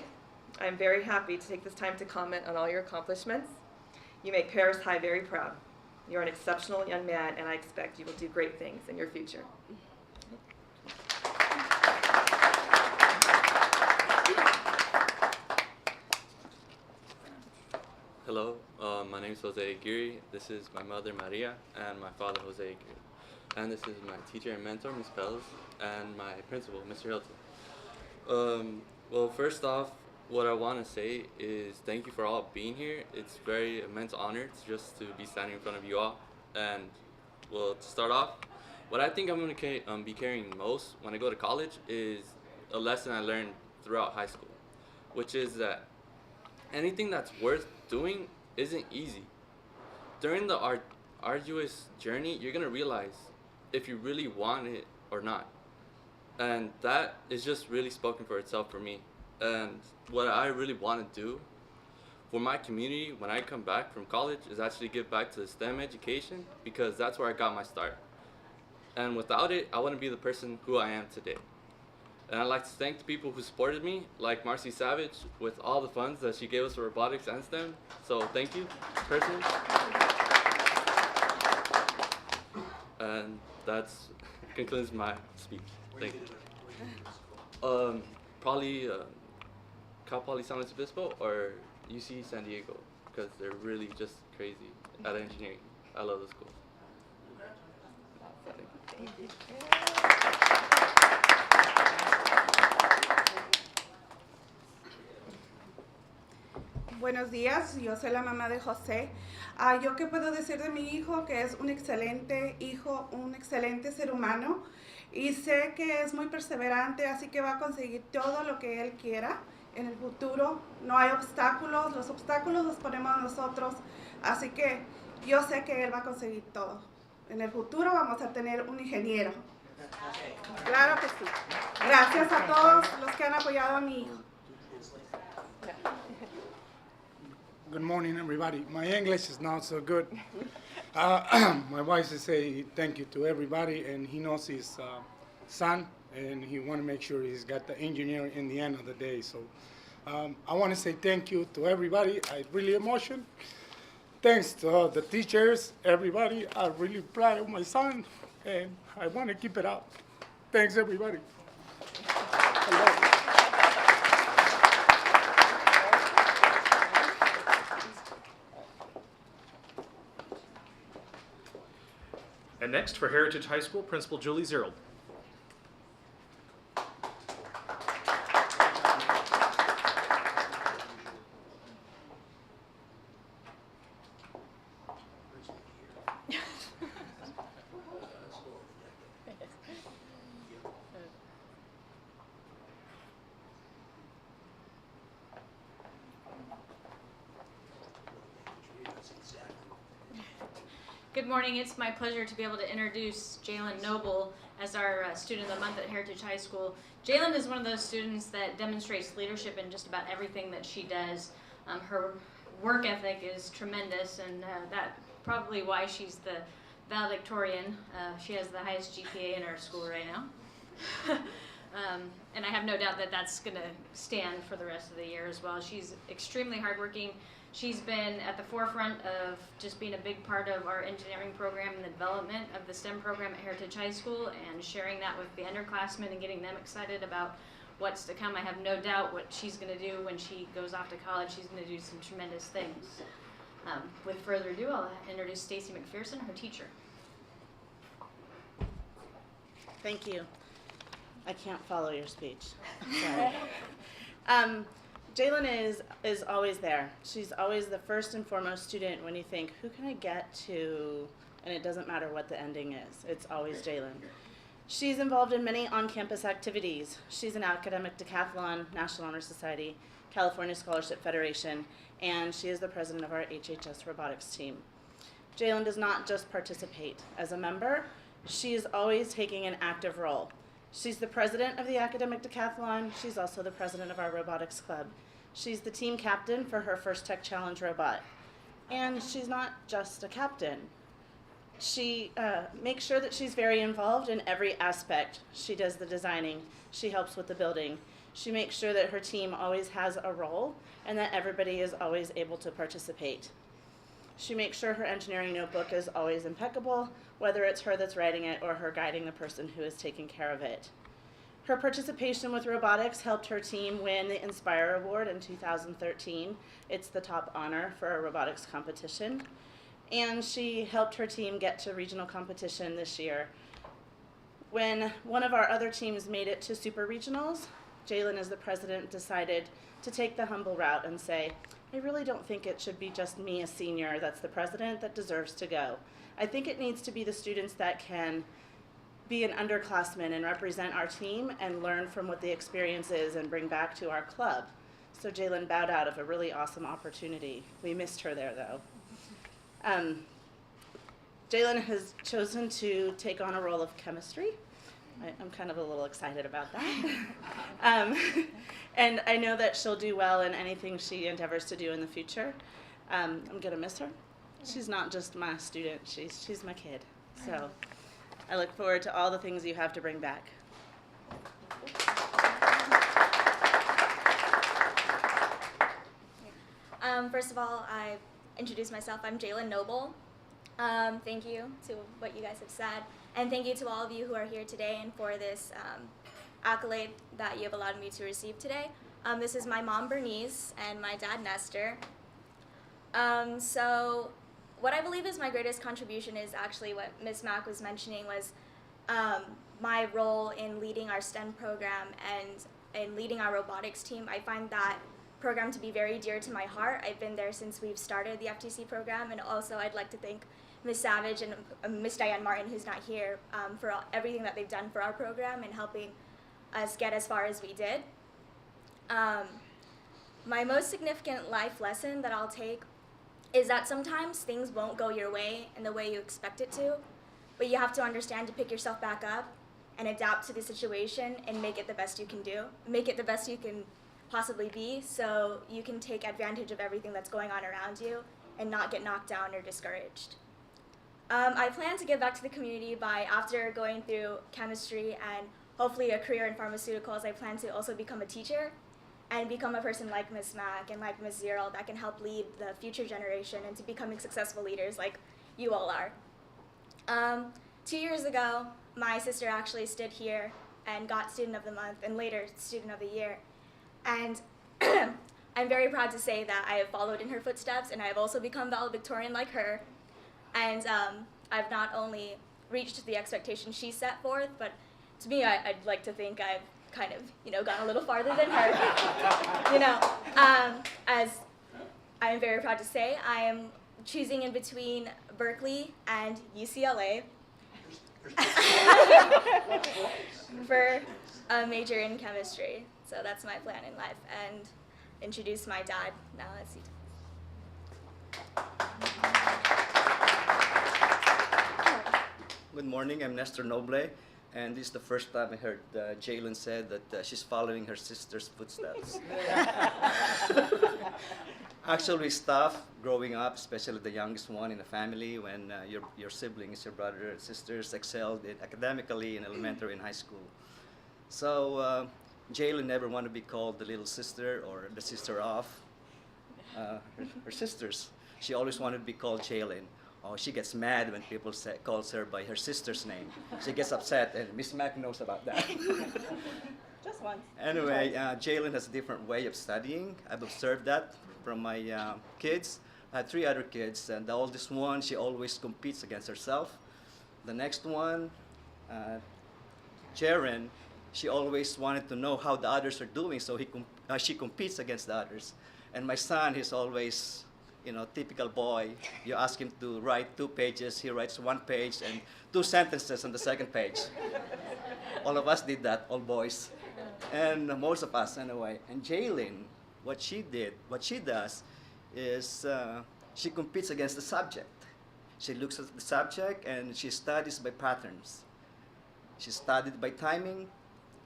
I'm very happy to take this time to comment on all your accomplishments. You make Paris High very proud. You're an exceptional young man, and I expect you will do great things in your future. Hello, my name is Jose Aguirre. This is my mother, Maria, and my father, Jose Aguirre. And this is my teacher and mentor, Ms. Pels, and my principal, Mr. Hilton. Well, first off, what I want to say is thank you for all being here. It's very immense honor just to be standing in front of you all. And, well, to start off, what I think I'm going to be carrying most when I go to college is a lesson I learned throughout high school, which is that anything that's worth doing isn't easy. During the arduous journey, you're going to realize if you really want it or not. And that is just really spoken for itself for me. And what I really want to do for my community when I come back from college is actually give back to STEM education, because that's where I got my start. And without it, I wouldn't be the person who I am today. And I'd like to thank the people who supported me, like Marcy Savage, with all the funds that she gave us for robotics and STEM. So thank you, personally. And that concludes my speech. Thank you. Probably Cal Poly San Luis Obispo or UC San Diego, because they're really just crazy at engineering. I love the schools. Thank you. Buenos días, yo soy la mamá de José. ¿Yo qué puedo decir de mi hijo? Que es un excelente hijo, un excelente ser humano, y sé que es muy perseverante, así que va a conseguir todo lo que él quiera en el futuro. No hay obstáculos, los obstáculos los ponemos nosotros Así que yo sé que él va a conseguir todo. En el futuro vamos a tener un ingeniero. Claro que sí. Gracias a todos los que han apoyado a mi hijo. Good morning, everybody. My English is not so good. My wife is say thank you to everybody, and he knows his son, and he want to make sure he's got the engineer in the end of the day. So I want to say thank you to everybody. I really emotional. Thanks to the teachers, everybody. I'm really proud of my son, and I want to keep it up. Thanks, everybody. And next, for Heritage High School, Principal Julie Zerold. Good morning. It's my pleasure to be able to introduce Jalen Noble as our Student of the Month at Heritage High School. Jalen is one of those students that demonstrates leadership in just about everything that she does. Her work ethic is tremendous, and that's probably why she's the valedictorian. She has the highest GPA in our school right now. And I have no doubt that that's going to stand for the rest of the year as well. She's extremely hardworking. She's been at the forefront of just being a big part of our engineering program and the development of the STEM program at Heritage High School, and sharing that with the underclassmen and getting them excited about what's to come. I have no doubt what she's going to do when she goes off to college. She's going to do some tremendous things. With further ado, I'll introduce Stacy McPherson, her teacher. Thank you. I can't follow your speech. Sorry. Jalen is always there. She's always the first and foremost student when you think, who can I get to? And it doesn't matter what the ending is. It's always Jalen. She's involved in many on-campus activities. She's an academic decathlon, National Honor Society, California Scholarship Federation, and she is the president of our HHS robotics team. Jalen does not just participate as a member. She is always taking an active role. She's the president of the Academic Decathlon. She's also the president of our robotics club. She's the team captain for her first Tech Challenge robot. And she's not just a captain. She makes sure that she's very involved in every aspect. She does the designing. She helps with the building. She makes sure that her team always has a role and that everybody is always able to participate. She makes sure her engineering notebook is always impeccable, whether it's her that's writing it or her guiding the person who is taking care of it. Her participation with robotics helped her team win the Inspire Award in 2013. It's the top honor for a robotics competition. And she helped her team get to regional competition this year. When one of our other teams made it to super regionals, Jalen, as the president, decided to take the humble route and say, I really don't think it should be just me, a senior, that's the president, that deserves to go. I think it needs to be the students that can be an underclassman and represent our team and learn from what the experience is and bring back to our club. So Jalen bowed out of a really awesome opportunity. We missed her there, though. Jalen has chosen to take on a role of chemistry. I'm kind of a little excited about that. And I know that she'll do well in anything she endeavors to do in the future. I'm going to miss her. She's not just my student, she's my kid. So I look forward to all the things you have to bring back. First of all, I introduce myself. I'm Jalen Noble. Thank you to what you guys have said. And thank you to all of you who are here today and for this accolade that you have allowed me to receive today. This is my mom, Bernice, and my dad, Nestor. So what I believe is my greatest contribution is actually what Ms. Mack was mentioning was my role in leading our STEM program and in leading our robotics team. I find that program to be very dear to my heart. I've been there since we've started the FTC program, and also I'd like to thank Ms. Savage and Ms. Diane Martin, who's not here, for everything that they've done for our program and helping us get as far as we did. My most significant life lesson that I'll take is that sometimes things won't go your way in the way you expect it to, but you have to understand to pick yourself back up and adapt to the situation and make it the best you can do. Make it the best you can possibly be so you can take advantage of everything that's going on around you and not get knocked down or discouraged. I plan to give back to the community by, after going through chemistry and hopefully a career in pharmaceuticals, I plan to also become a teacher and become a person like Ms. Mack and like Ms. Zierl that can help lead the future generation into becoming successful leaders like you all are. 2 years ago, my sister actually stood here and got Student of the Month and later Student of the Year. And I'm very proud to say that I have followed in her footsteps and I have also become valedictorian like her. And I've not only reached the expectations she set forth, but to me, I'd like to think I've kind of, gone a little farther than her. As I am very proud to say, I am choosing in between Berkeley and UCLA for a major in chemistry. So that's my plan in life. And introduce my dad. Now let's see. Good morning, I'm Nestor Noble, and this is the first time I heard Jalen said that she's following her sister's footsteps. Actually, it's tough growing up, especially the youngest one in the family, when your siblings, your brother and sisters excelled academically in elementary and high school. So Jalen never wanted to be called the little sister or the sister of her sisters. She always wanted to be called Jalen. Oh, she gets mad when people calls her by her sister's name. She gets upset, and Miss Mack knows about that. Just once. Anyway, Jalen has a different way of studying. I've observed that from my kids. I have 3 other kids, and the oldest one, she always competes against herself. The next one, Jaren, she always wanted to know how the others are doing, so she competes against the others. And my son, he's always, typical boy. You ask him to write 2 pages, he writes 1 page and 2 sentences on the second page. All of us did that, all boys. And most of us anyway. And Jalen, what she does is she competes against the subject. She looks at the subject and she studies by patterns. She studied by timing,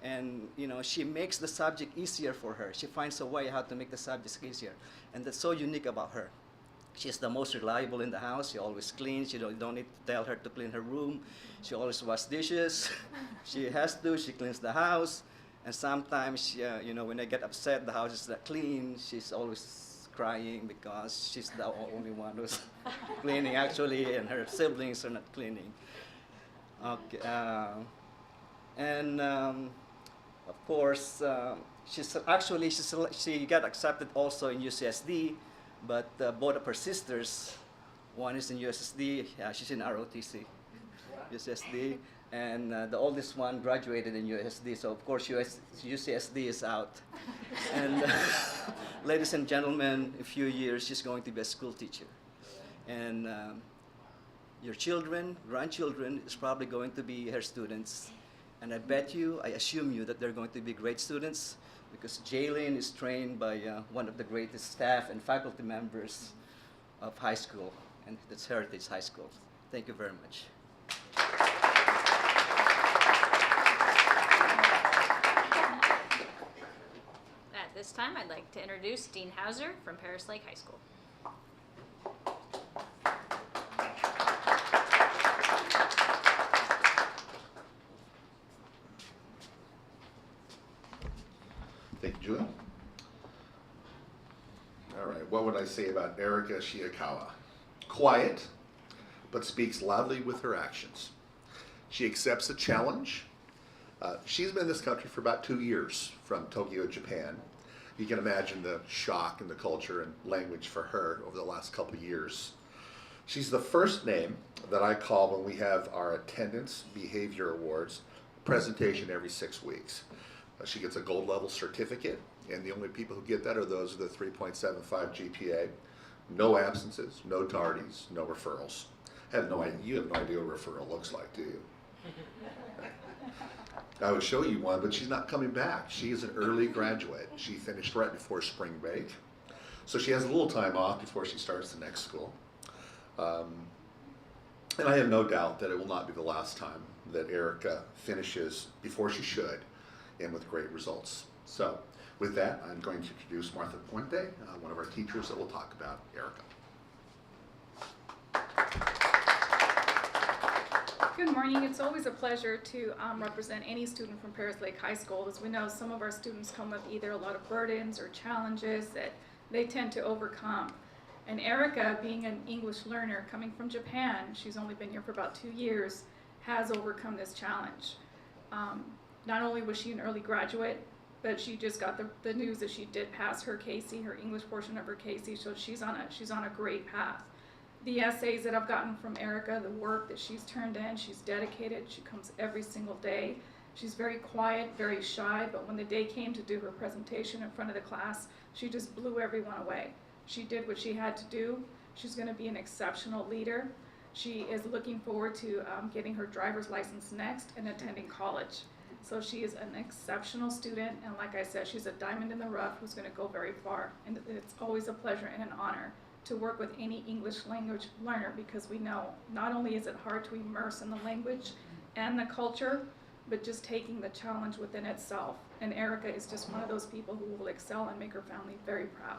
and she makes the subject easier for her. She finds a way how to make the subject easier, and that's so unique about her. She's the most reliable in the house. She always cleans. You don't need to tell her to clean her room. She always washes dishes. She has to. She cleans the house. And sometimes, when I get upset, the house is not clean. She's always crying because she's the only one who's cleaning actually, and her siblings are not cleaning. Okay. Of course, she got accepted also in UCSD, but both of her sisters, one is in USSD, she's in ROTC, UCSD, and the oldest one graduated in USSD, so of course UCSD is out. And ladies and gentlemen, in a few years she's going to be a school teacher. And your children, grandchildren is probably going to be her students. And I assume you that they're going to be great students, because Jalen is trained by one of the greatest staff and faculty members of high school, and that's Heritage High School. Thank you very much. At this time, I'd like to introduce Dean Hauser from Paris Lake High School. Thank you, Julie. All right, what would I say about Erica Shiakawa? Quiet, but speaks loudly with her actions. She accepts a challenge. She's been in this country for about 2 years from Tokyo, Japan. You can imagine the shock and the culture and language for her over the last couple of years. She's the first name that I call when we have our attendance behavior awards presentation every 6 weeks. She gets a gold level certificate, and the only people who get that are those with a 3.75 GPA. No absences, no tardies, no referrals. You have no idea what a referral looks like, do you? I would show you one, but she's not coming back. She is an early graduate. She finished right before spring break. So she has a little time off before she starts the next school. And I have no doubt that it will not be the last time that Erica finishes before she should and with great results. So with that, I'm going to introduce Martha Puente, one of our teachers that will talk about Erica. Good morning. It's always a pleasure to represent any student from Paris Lake High School. As we know, some of our students come with either a lot of burdens or challenges that they tend to overcome. And Erica, being an English learner coming from Japan, she's only been here for about 2 years, has overcome this challenge. Not only was she an early graduate, but she just got the news that she did pass her KC, her English portion of her KC, so she's on a great path. The essays that I've gotten from Erica, the work that she's turned in, she's dedicated, she comes every single day. She's very quiet, very shy, but when the day came to do her presentation in front of the class, she just blew everyone away. She did what she had to do. She's going to be an exceptional leader. She is looking forward to getting her driver's license next and attending college. So she is an exceptional student, and like I said, she's a diamond in the rough who's going to go very far. And it's always a pleasure and an honor to work with any English language learner, because we know not only is it hard to immerse in the language and the culture, but just taking the challenge within itself. And Erica is just one of those people who will excel and make her family very proud.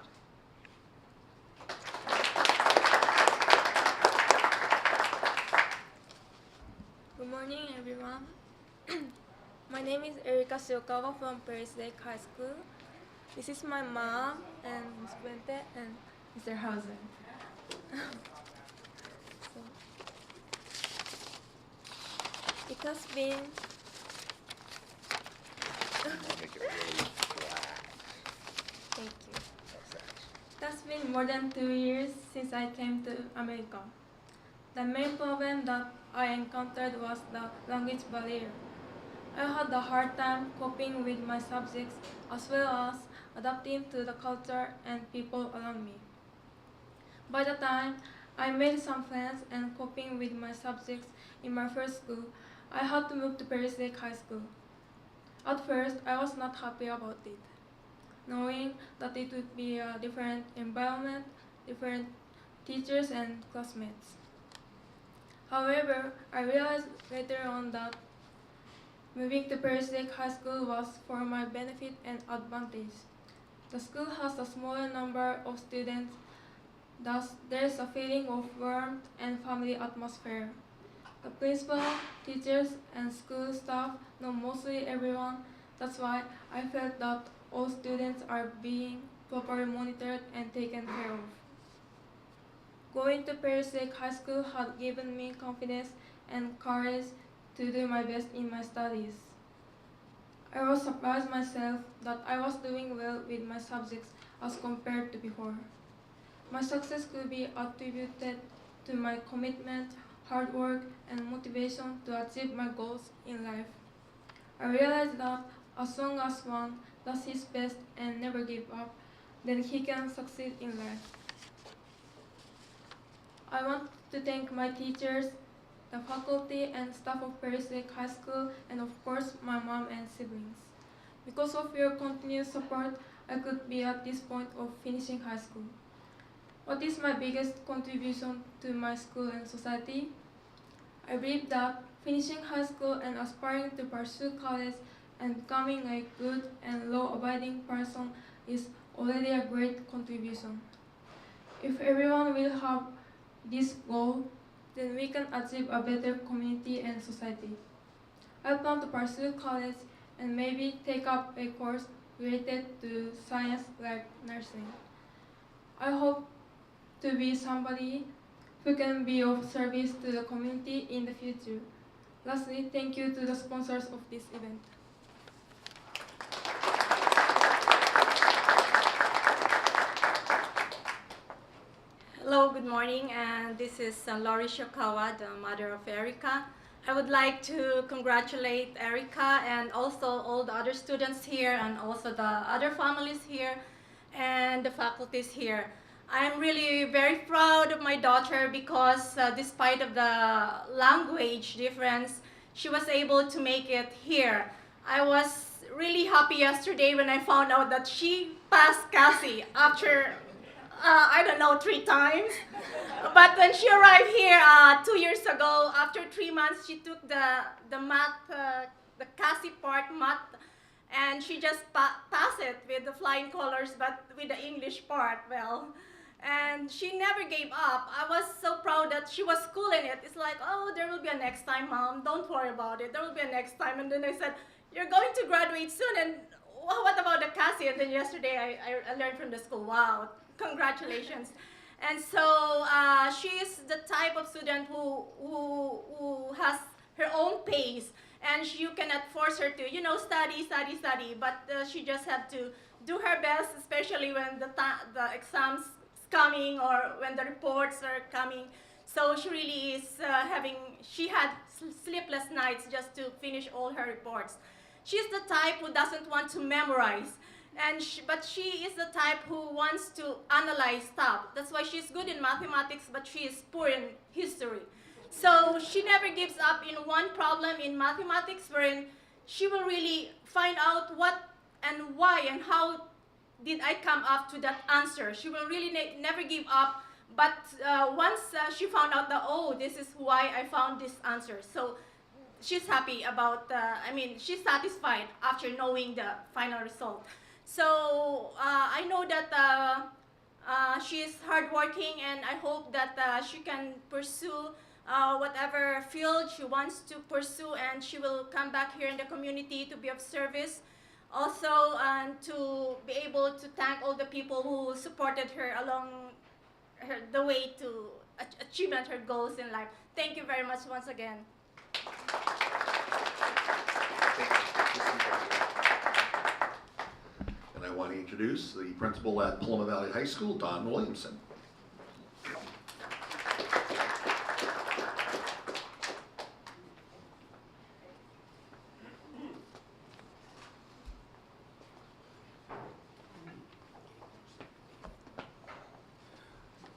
Good morning, everyone. My name is Erika Shiokawa from Paris Lake High School. This is my mom and Ms. Puente and Mr. Hausen. So, it has been Thank you. It has been more than 2 years since I came to America. The main problem that I encountered was the language barrier. I had a hard time coping with my subjects as well as adapting to the culture and people around me. By the time I made some friends and coping with my subjects in my first school, I had to move to Paris Lake High School. At first, I was not happy about it, knowing that it would be a different environment, different teachers and classmates. However, I realized later on that moving to Paris Lake High School was for my benefit and advantage. The school has a smaller number of students, thus there is a feeling of warmth and family atmosphere. The principal, teachers, and school staff know mostly everyone. That's why I felt that all students are being properly monitored and taken care of. Going to Paris Lake High School had given me confidence and courage to do my best in my studies. I was surprised myself that I was doing well with my subjects as compared to before. My success could be attributed to my commitment, hard work, and motivation to achieve my goals in life. I realized that as long as one does his best and never give up, then he can succeed in life. I want to thank my teachers, the faculty and staff of Paris Lake High School, and of course my mom and siblings. Because of your continued support, I could be at this point of finishing high school. What is my biggest contribution to my school and society? I believe that finishing high school and aspiring to pursue college and becoming a good and law-abiding person is already a great contribution. If everyone will have this goal, then we can achieve a better community and society. I plan to pursue college and maybe take up a course related to science like nursing. I hope to be somebody who can be of service to the community in the future. Lastly, thank you to the sponsors of this event. Hello, good morning, and this is Lori Shokawa, the mother of Erica. I would like to congratulate Erica and also all the other students here and also the other families here and the faculties here. I'm really very proud of my daughter because despite of the language difference, she was able to make it here. I was really happy yesterday when I found out that she passed CASI after I don't know, 3 times. But when she arrived here 2 years ago, after 3 months, she took the math, the CASI part math, and she just passed it with the flying colors, but with the English part, well. And she never gave up. I was so proud that she was cool in it. It's like, oh, there will be a next time, Mom. Don't worry about it. There will be a next time. And then I said, you're going to graduate soon, and what about the CASI? And then yesterday I learned from the school, wow, congratulations. And so she is the type of student who has her own pace, and you cannot force her to, you know, study, but she just have to do her best, especially when the exams coming or when the reports are coming. So she really is she had sleepless nights just to finish all her reports. She's the type who doesn't want to memorize, but she is the type who wants to analyze stuff. That's why she's good in mathematics, but she is poor in history. So she never gives up in one problem in mathematics, wherein she will really find out what and why and how did I come up to that answer. She will really never give up, but once she found out that, oh, this is why I found this answer. So she's happy about, she's satisfied after knowing the final result. So I know that she is hardworking, and I hope that she can pursue whatever field she wants to pursue, and she will come back here in the community to be of service. Also, to be able to thank all the people who supported her along the way to achievement her goals in life. Thank you very much once again. And I want to introduce the principal at Paloma Valley High School, Don Williamson.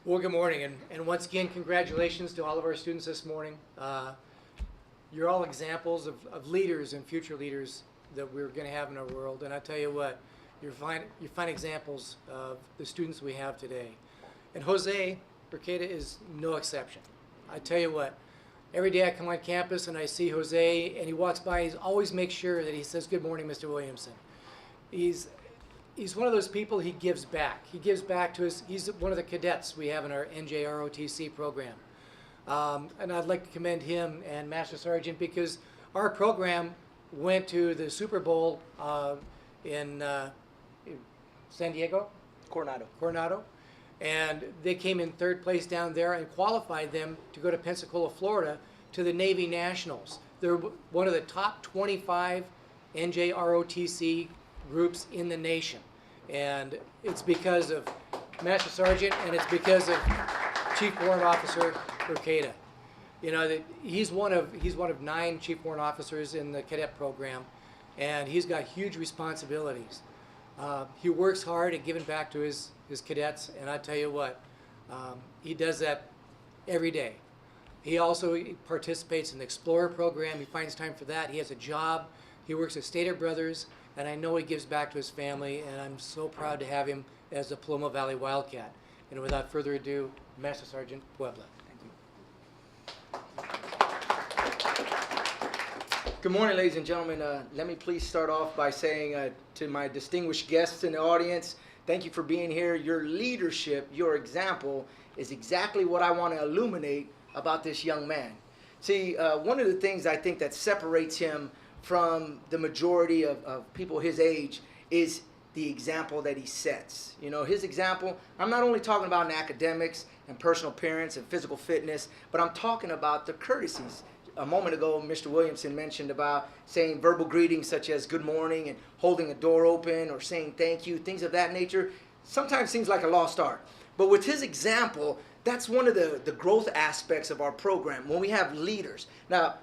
Well, good morning, and once again, congratulations to all of our students this morning. You're all examples of leaders and future leaders that we're going to have in our world, and I tell you what, you find examples of the students we have today. And Jose Urqueta is no exception. I tell you what, every day I come on campus and I see Jose, and he walks by, he always makes sure that he says, "Good morning, Mr. Williamson." He's one of those people, he gives back. He gives back to us. He's one of the cadets we have in our NJROTC program. And I'd like to commend him and Master Sergeant, because our program went to the Super Bowl in San Diego? Coronado. And they came in 3rd place down there and qualified them to go to Pensacola, Florida, to the Navy Nationals. They're one of the top 25 NJROTC groups in the nation. And it's because of Master Sergeant, and it's because of Chief Warrant Officer Urqueta. You know, he's one of 9 Chief Warrant Officers in the cadet program, and he's got huge responsibilities. He works hard at giving back to his cadets, and I tell you what, he does that every day. He also participates in the Explorer program. He finds time for that. He has a job. He works at Stater Brothers, and I know he gives back to his family, and I'm so proud to have him as a Paloma Valley Wildcat. And without further ado, Master Sergeant Puebla. Good morning, ladies and gentlemen. Let me please start off by saying to my distinguished guests in the audience, thank you for being here. Your leadership, your example, is exactly what I want to illuminate about this young man. See, one of the things I think that separates him from the majority of people his age is the example that he sets. You know, his example, I'm not only talking about in academics and personal appearance and physical fitness, but I'm talking about the courtesies. A moment ago, Mr. Williamson mentioned about saying verbal greetings such as good morning and holding a door open or saying thank you, things of that nature. Sometimes seems like a lost art. But with his example, that's one of the growth aspects of our program, when we have leaders. Now,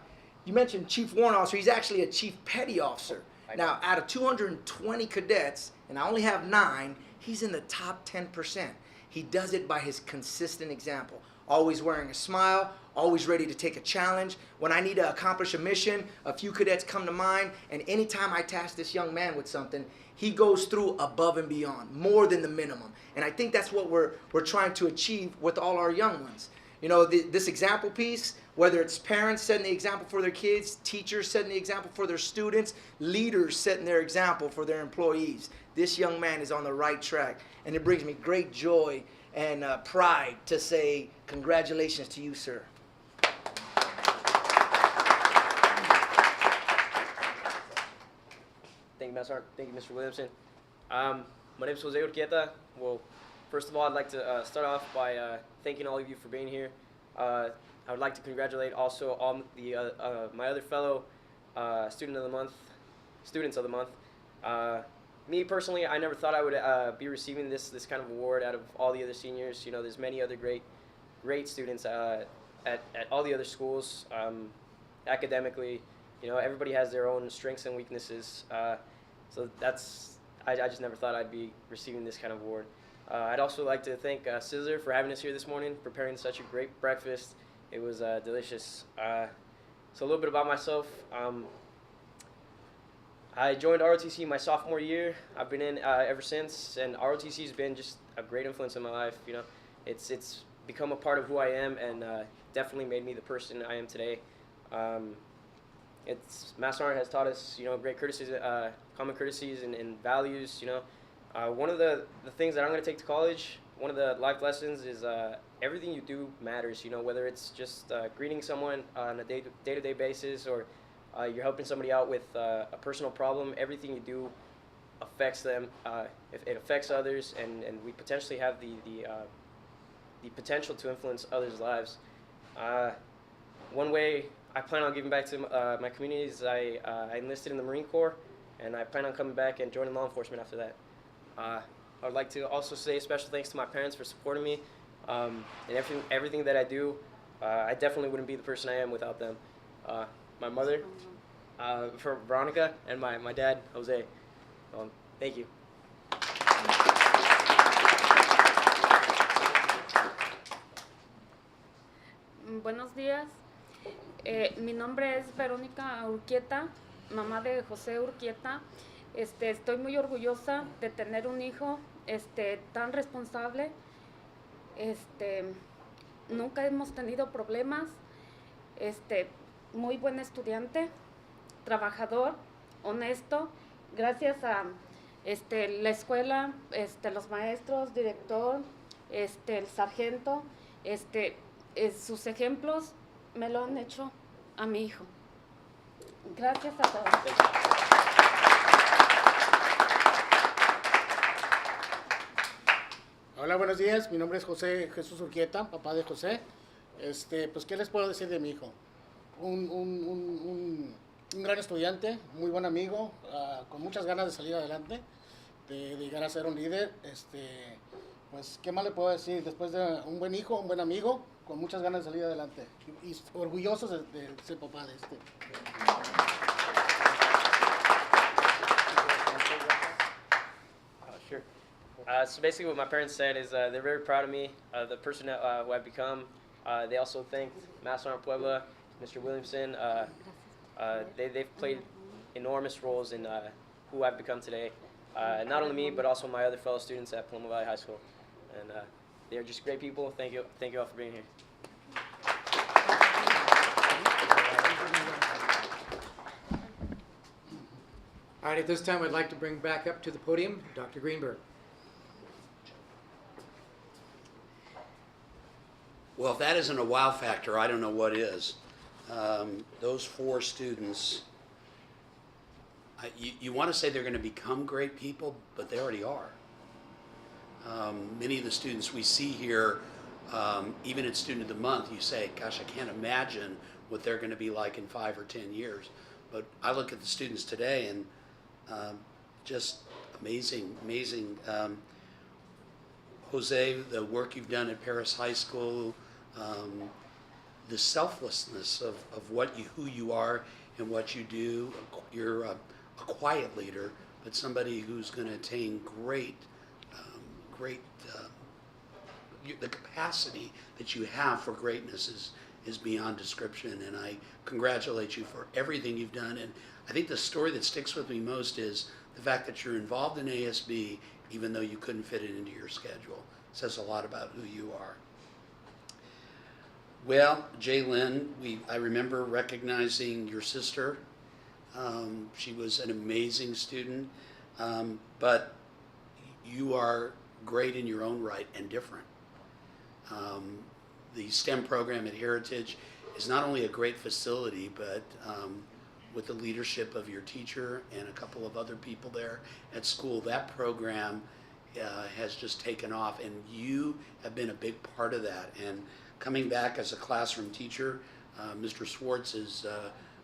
you mentioned Chief Warrant Officer. He's actually a Chief Petty Officer. Now, out of 220 cadets, and I only have 9, he's in the top 10%. He does it by his consistent example. Always wearing a smile, always ready to take a challenge. When I need to accomplish a mission, a few cadets come to mind, and anytime I task this young man with something, he goes through above and beyond, more than the minimum. And I think that's what we're trying to achieve with all our young ones. You know, this example piece, whether it's parents setting the example for their kids, teachers setting the example for their students, leaders setting their example for their employees. This young man is on the right track, and it brings me great joy and pride to say congratulations to you, sir. Thank you, Master. Thank you, Mr. Williamson. My name is Jose Urquieta. Well, first of all, I'd like to start off by thanking all of you for being here. I would like to congratulate also all the my other fellow students of the month. Me personally, I never thought I would be receiving this kind of award out of all the other seniors. You know, there's many other great students at all the other schools. Academically, you know, everybody has their own strengths and weaknesses. So I just never thought I'd be receiving this kind of award. I'd also like to thank Sizzler for having us here this morning, preparing such a great breakfast. It was delicious. So a little bit about myself. I joined ROTC my sophomore year. I've been in ever since, and ROTC has been just a great influence in my life. You know, it's become a part of who I am, and definitely made me the person I am today. Mass Art has taught us, you know, great courtesies, common courtesies and values. You know, one of the things that I'm going to take to college, one of the life lessons is everything you do matters. You know, whether it's just greeting someone on a day-to-day basis, or you're helping somebody out with a personal problem, everything you do affects them. It affects others, and we potentially have the potential to influence others' lives. One way I plan on giving back to my community is I enlisted in the Marine Corps, and I plan on coming back and joining law enforcement after that. I would like to also say special thanks to my parents for supporting me, and everything that I do. I definitely wouldn't be the person I am without them. My mother, for Veronica, and my dad, Jose. Thank you. Buenos días. Mi nombre es Verónica Urquieta, mamá de José Urquieta. Estoy muy orgullosa de tener un hijo tan responsable. Nunca hemos tenido problemas. Muy buen estudiante, trabajador, honesto. Gracias a la escuela, los maestros, director, el sargento, sus ejemplos me lo han hecho a mi hijo. Gracias a todos. Hola, buenos días. Mi nombre es José Jesús Urquieta, papá de José. Pues, ¿qué les puedo decir de mi hijo? Un gran estudiante, muy buen amigo, con muchas ganas de salir adelante, de llegar a ser un líder. Pues, ¿qué más le puedo decir? Después de un buen hijo, un buen amigo, con muchas ganas de salir adelante. Y orgullosos de ser papá de Sure. So basically what my parents said is they're very proud of me, the person who I've become. They also thanked Mass Art Puebla, Mr. Williamson. They've played enormous roles in who I've become today. Not only me, but also my other fellow students at Paloma Valley High School. And they're just great people. Thank you all for being here. All right, at this time, I'd like to bring back up to the podium Dr. Greenberg. Well, if that isn't a wow factor, I don't know what is. Those 4 students, you want to say they're going to become great people, but they already are. Many of the students we see here, even at Student of the Month, you say, gosh, I can't imagine what they're going to be like in 5 or 10 years. But I look at the students today and just amazing. Jose, the work you've done at Paris High School, the selflessness of who you are and what you do. You're a quiet leader, but somebody who's going to attain the capacity that you have for greatness is beyond description, and I congratulate you for everything you've done. And I think the story that sticks with me most is the fact that you're involved in ASB even though you couldn't fit it into your schedule. It says a lot about who you are. Well, Jaylin, I remember recognizing your sister. She was an amazing student, but you are great in your own right and different. The STEM program at Heritage is not only a great facility, but with the leadership of your teacher and a couple of other people there at school, that program has just taken off, and you have been a big part of that. And coming back as a classroom teacher, Mr. Swartz is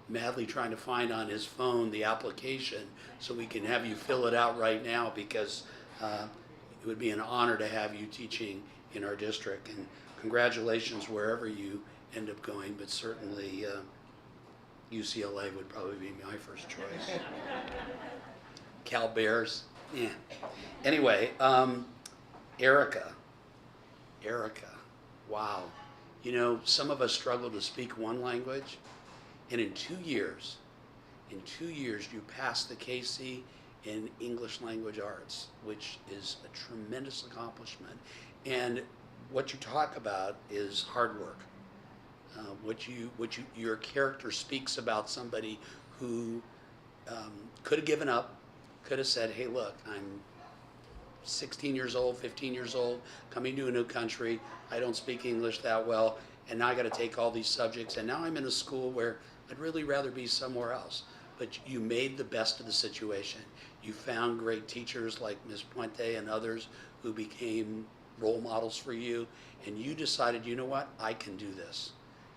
madly trying to find on his phone the application so we can have you fill it out right now, because it would be an honor to have you teaching in our district. And congratulations wherever you end up going, but certainly UCLA would probably be my first choice. Cal Bears, yeah. Anyway, Erica, wow. You know, some of us struggle to speak one language, and in 2 years, you passed the KC in English Language Arts, which is a tremendous accomplishment. And what you talk about is hard work. Your character speaks about somebody who could have given up, could have said, hey, look, I'm 16 years old, 15 years old, coming to a new country, I don't speak English that well, and now I got to take all these subjects, and now I'm in a school where I'd really rather be somewhere else. But you made the best of the situation. You found great teachers like Ms. Puente and others who became role models for you, and you decided, you know what, I can do this.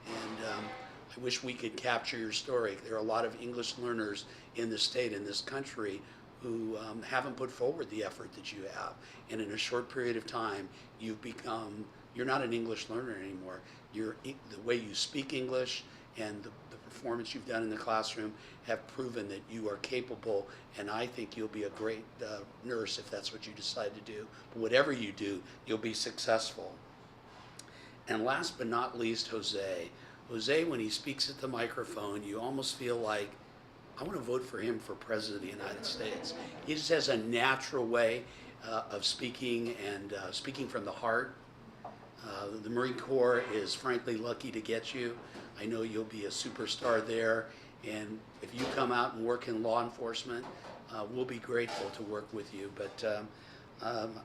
And I wish we could capture your story. There are a lot of English learners in the state, in this country, who haven't put forward the effort that you have. And in a short period of time, you've become, you're not an English learner anymore. The way you speak English and the performance you've done in the classroom have proven that you are capable, and I think you'll be a great nurse if that's what you decide to do. But whatever you do, you'll be successful. And last but not least, Jose. Jose, when he speaks at the microphone, you almost feel like, I want to vote for him for President of the United States. He just has a natural way of speaking, and speaking from the heart. The Marine Corps is frankly lucky to get you. I know you'll be a superstar there, and if you come out and work in law enforcement, we'll be grateful to work with you. But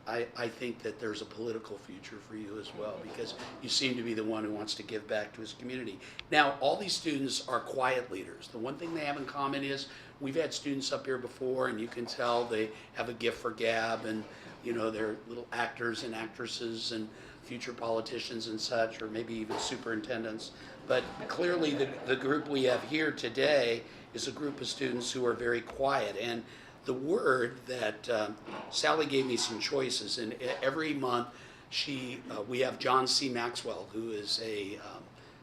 I think that there's a political future for you as well, because you seem to be the one who wants to give back to his community. Now, all these students are quiet leaders. The one thing they have in common is we've had students up here before, and you can tell they have a gift for gab, and you know, they're little actors and actresses and future politicians and such, or maybe even superintendents. But clearly the group we have here today is a group of students who are very quiet. And the word that Sally gave me some choices, and every month we have John C. Maxwell, who is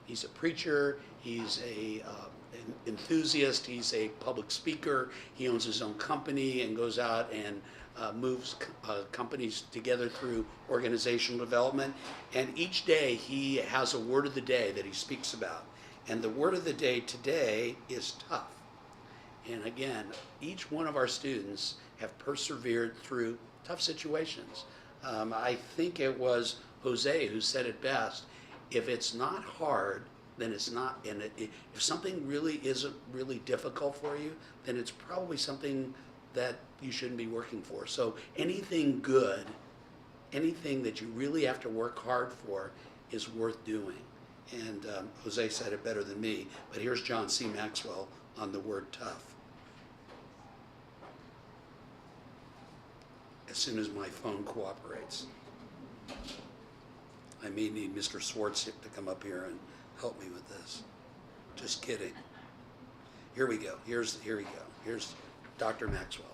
he's a preacher, he's an enthusiast, he's a public speaker, he owns his own company and goes out and moves companies together through organizational development. And each day he has a word of the day that he speaks about. And the word of the day today is tough. And again, each one of our students have persevered through tough situations. I think it was Jose who said it best. If it's not hard, then it's not. And if something really isn't really difficult for you, then it's probably something that you shouldn't be working for. So anything good, anything that you really have to work hard for is worth doing. And Jose said it better than me, but here's John C. Maxwell on the word tough. As soon as my phone cooperates. I may need Mr. Swartz to come up here and help me with this. Just kidding. Here we go. Here we go. Here's Dr. Maxwell.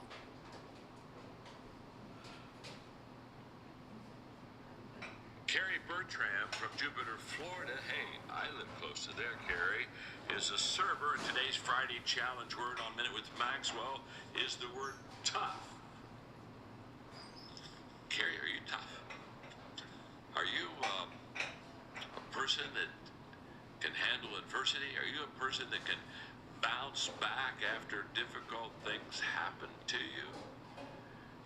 Carrie Bertram from Jupiter, Florida. Hey, I live close to there, Carrie. Is a server. Today's Friday challenge word on Minute with Maxwell is the word tough. Carrie, are you tough? Are you a person that can handle adversity? Are you a person that can bounce back after difficult things happen to you?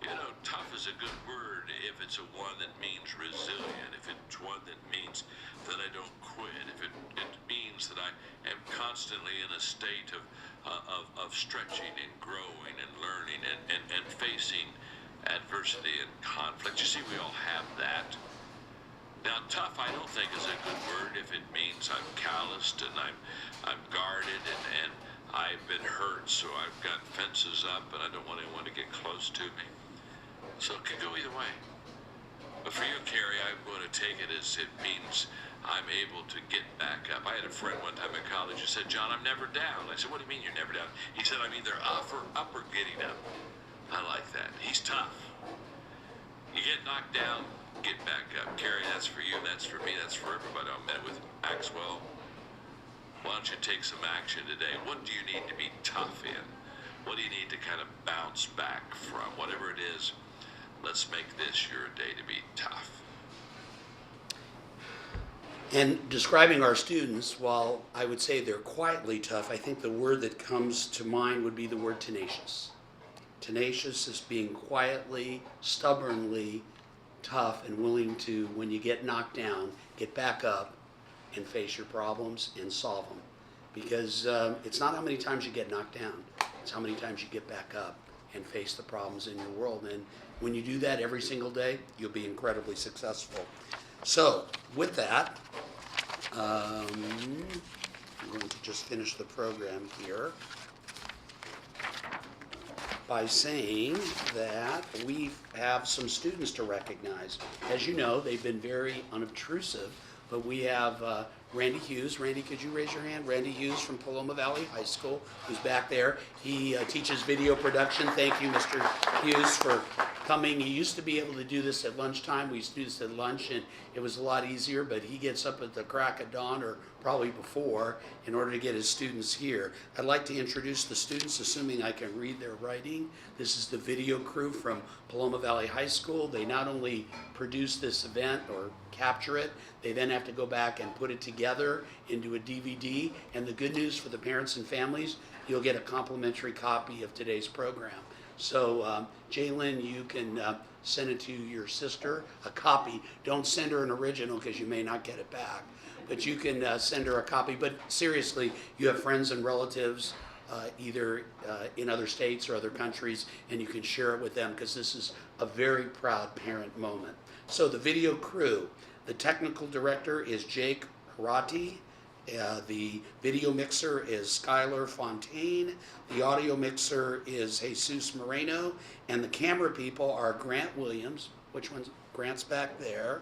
You know, tough is a good word if it's a one that means resilient, if it's one that means that I don't quit, if it means that I am constantly in a state of stretching and growing and learning and facing adversity and conflict. You see, we all have that. Now, tough I don't think is a good word if it means I'm calloused and I'm guarded and I've been hurt, so I've got fences up and I don't want anyone to get close to me. So it could go either way. But for you, Carrie, I'm going to take it as it means I'm able to get back up. I had a friend one time in college who said, John, I'm never down. I said, what do you mean you're never down? He said, I'm either up or getting up. I like that. He's tough. You get knocked down, get back up. Carrie, that's for you, that's for me, that's for everybody. I met with Maxwell. Why don't you take some action today? What do you need to be tough in? What do you need to kind of bounce back from? Whatever it is, let's make this your day to be tough. And describing our students, while I would say they're quietly tough, I think the word that comes to mind would be the word tenacious. Tenacious is being quietly, stubbornly tough and willing to, when you get knocked down, get back up and face your problems and solve them. Because it's not how many times you get knocked down, it's how many times you get back up and face the problems in your world. And when you do that every single day, you'll be incredibly successful. So, with that, I'm going to just finish the program here by saying that we have some students to recognize. As you know, they've been very unobtrusive, but we have Randy Hughes. Randy, could you raise your hand? Randy Hughes from Paloma Valley High School, who's back there. He teaches video production. Thank you, Mr. Hughes, for coming. He used to be able to do this at lunchtime. We used to do this at lunch, and it was a lot easier, but he gets up at the crack of dawn, or probably before, in order to get his students here. I'd like to introduce the students, assuming I can read their writing. This is the video crew from Paloma Valley High School. They not only produce this event or capture it, they then have to go back and put it together into a DVD. And the good news for the parents and families, you'll get a complimentary copy of today's program. So Jalen, you can send it to your sister, a copy. Don't send her an original because you may not get it back. But you can send her a copy. But seriously, you have friends and relatives either in other states or other countries, and you can share it with them because this is a very proud parent moment. So the video crew, the technical director is Jake Harati. The video mixer is Skylar Fontaine. The audio mixer is Jesus Moreno. And the camera people are Grant Williams. Which one's Grant's back there?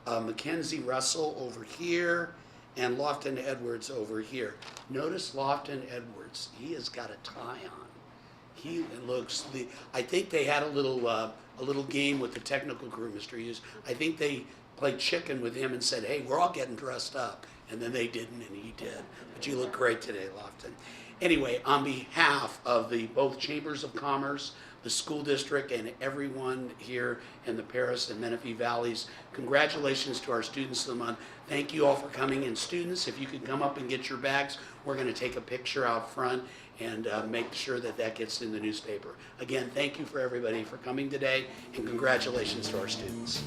Mackenzie Russell over here. And Lofton Edwards over here. Notice Lofton Edwards. He has got a tie on. He looks. I think they had a little game with the technical crew, Mr. Hughes. I think they played chicken with him and said, "Hey, we're all getting dressed up." And then they didn't, and he did. But you look great today, Lofton. Anyway, on behalf of both Chambers of Commerce, the school district, and everyone here in the Paris and Menifee Valleys, congratulations to our students of the month. Thank you all for coming. And students, if you could come up and get your bags, we're going to take a picture out front and make sure that gets in the newspaper. Again, thank you for everybody for coming today, and congratulations to our students.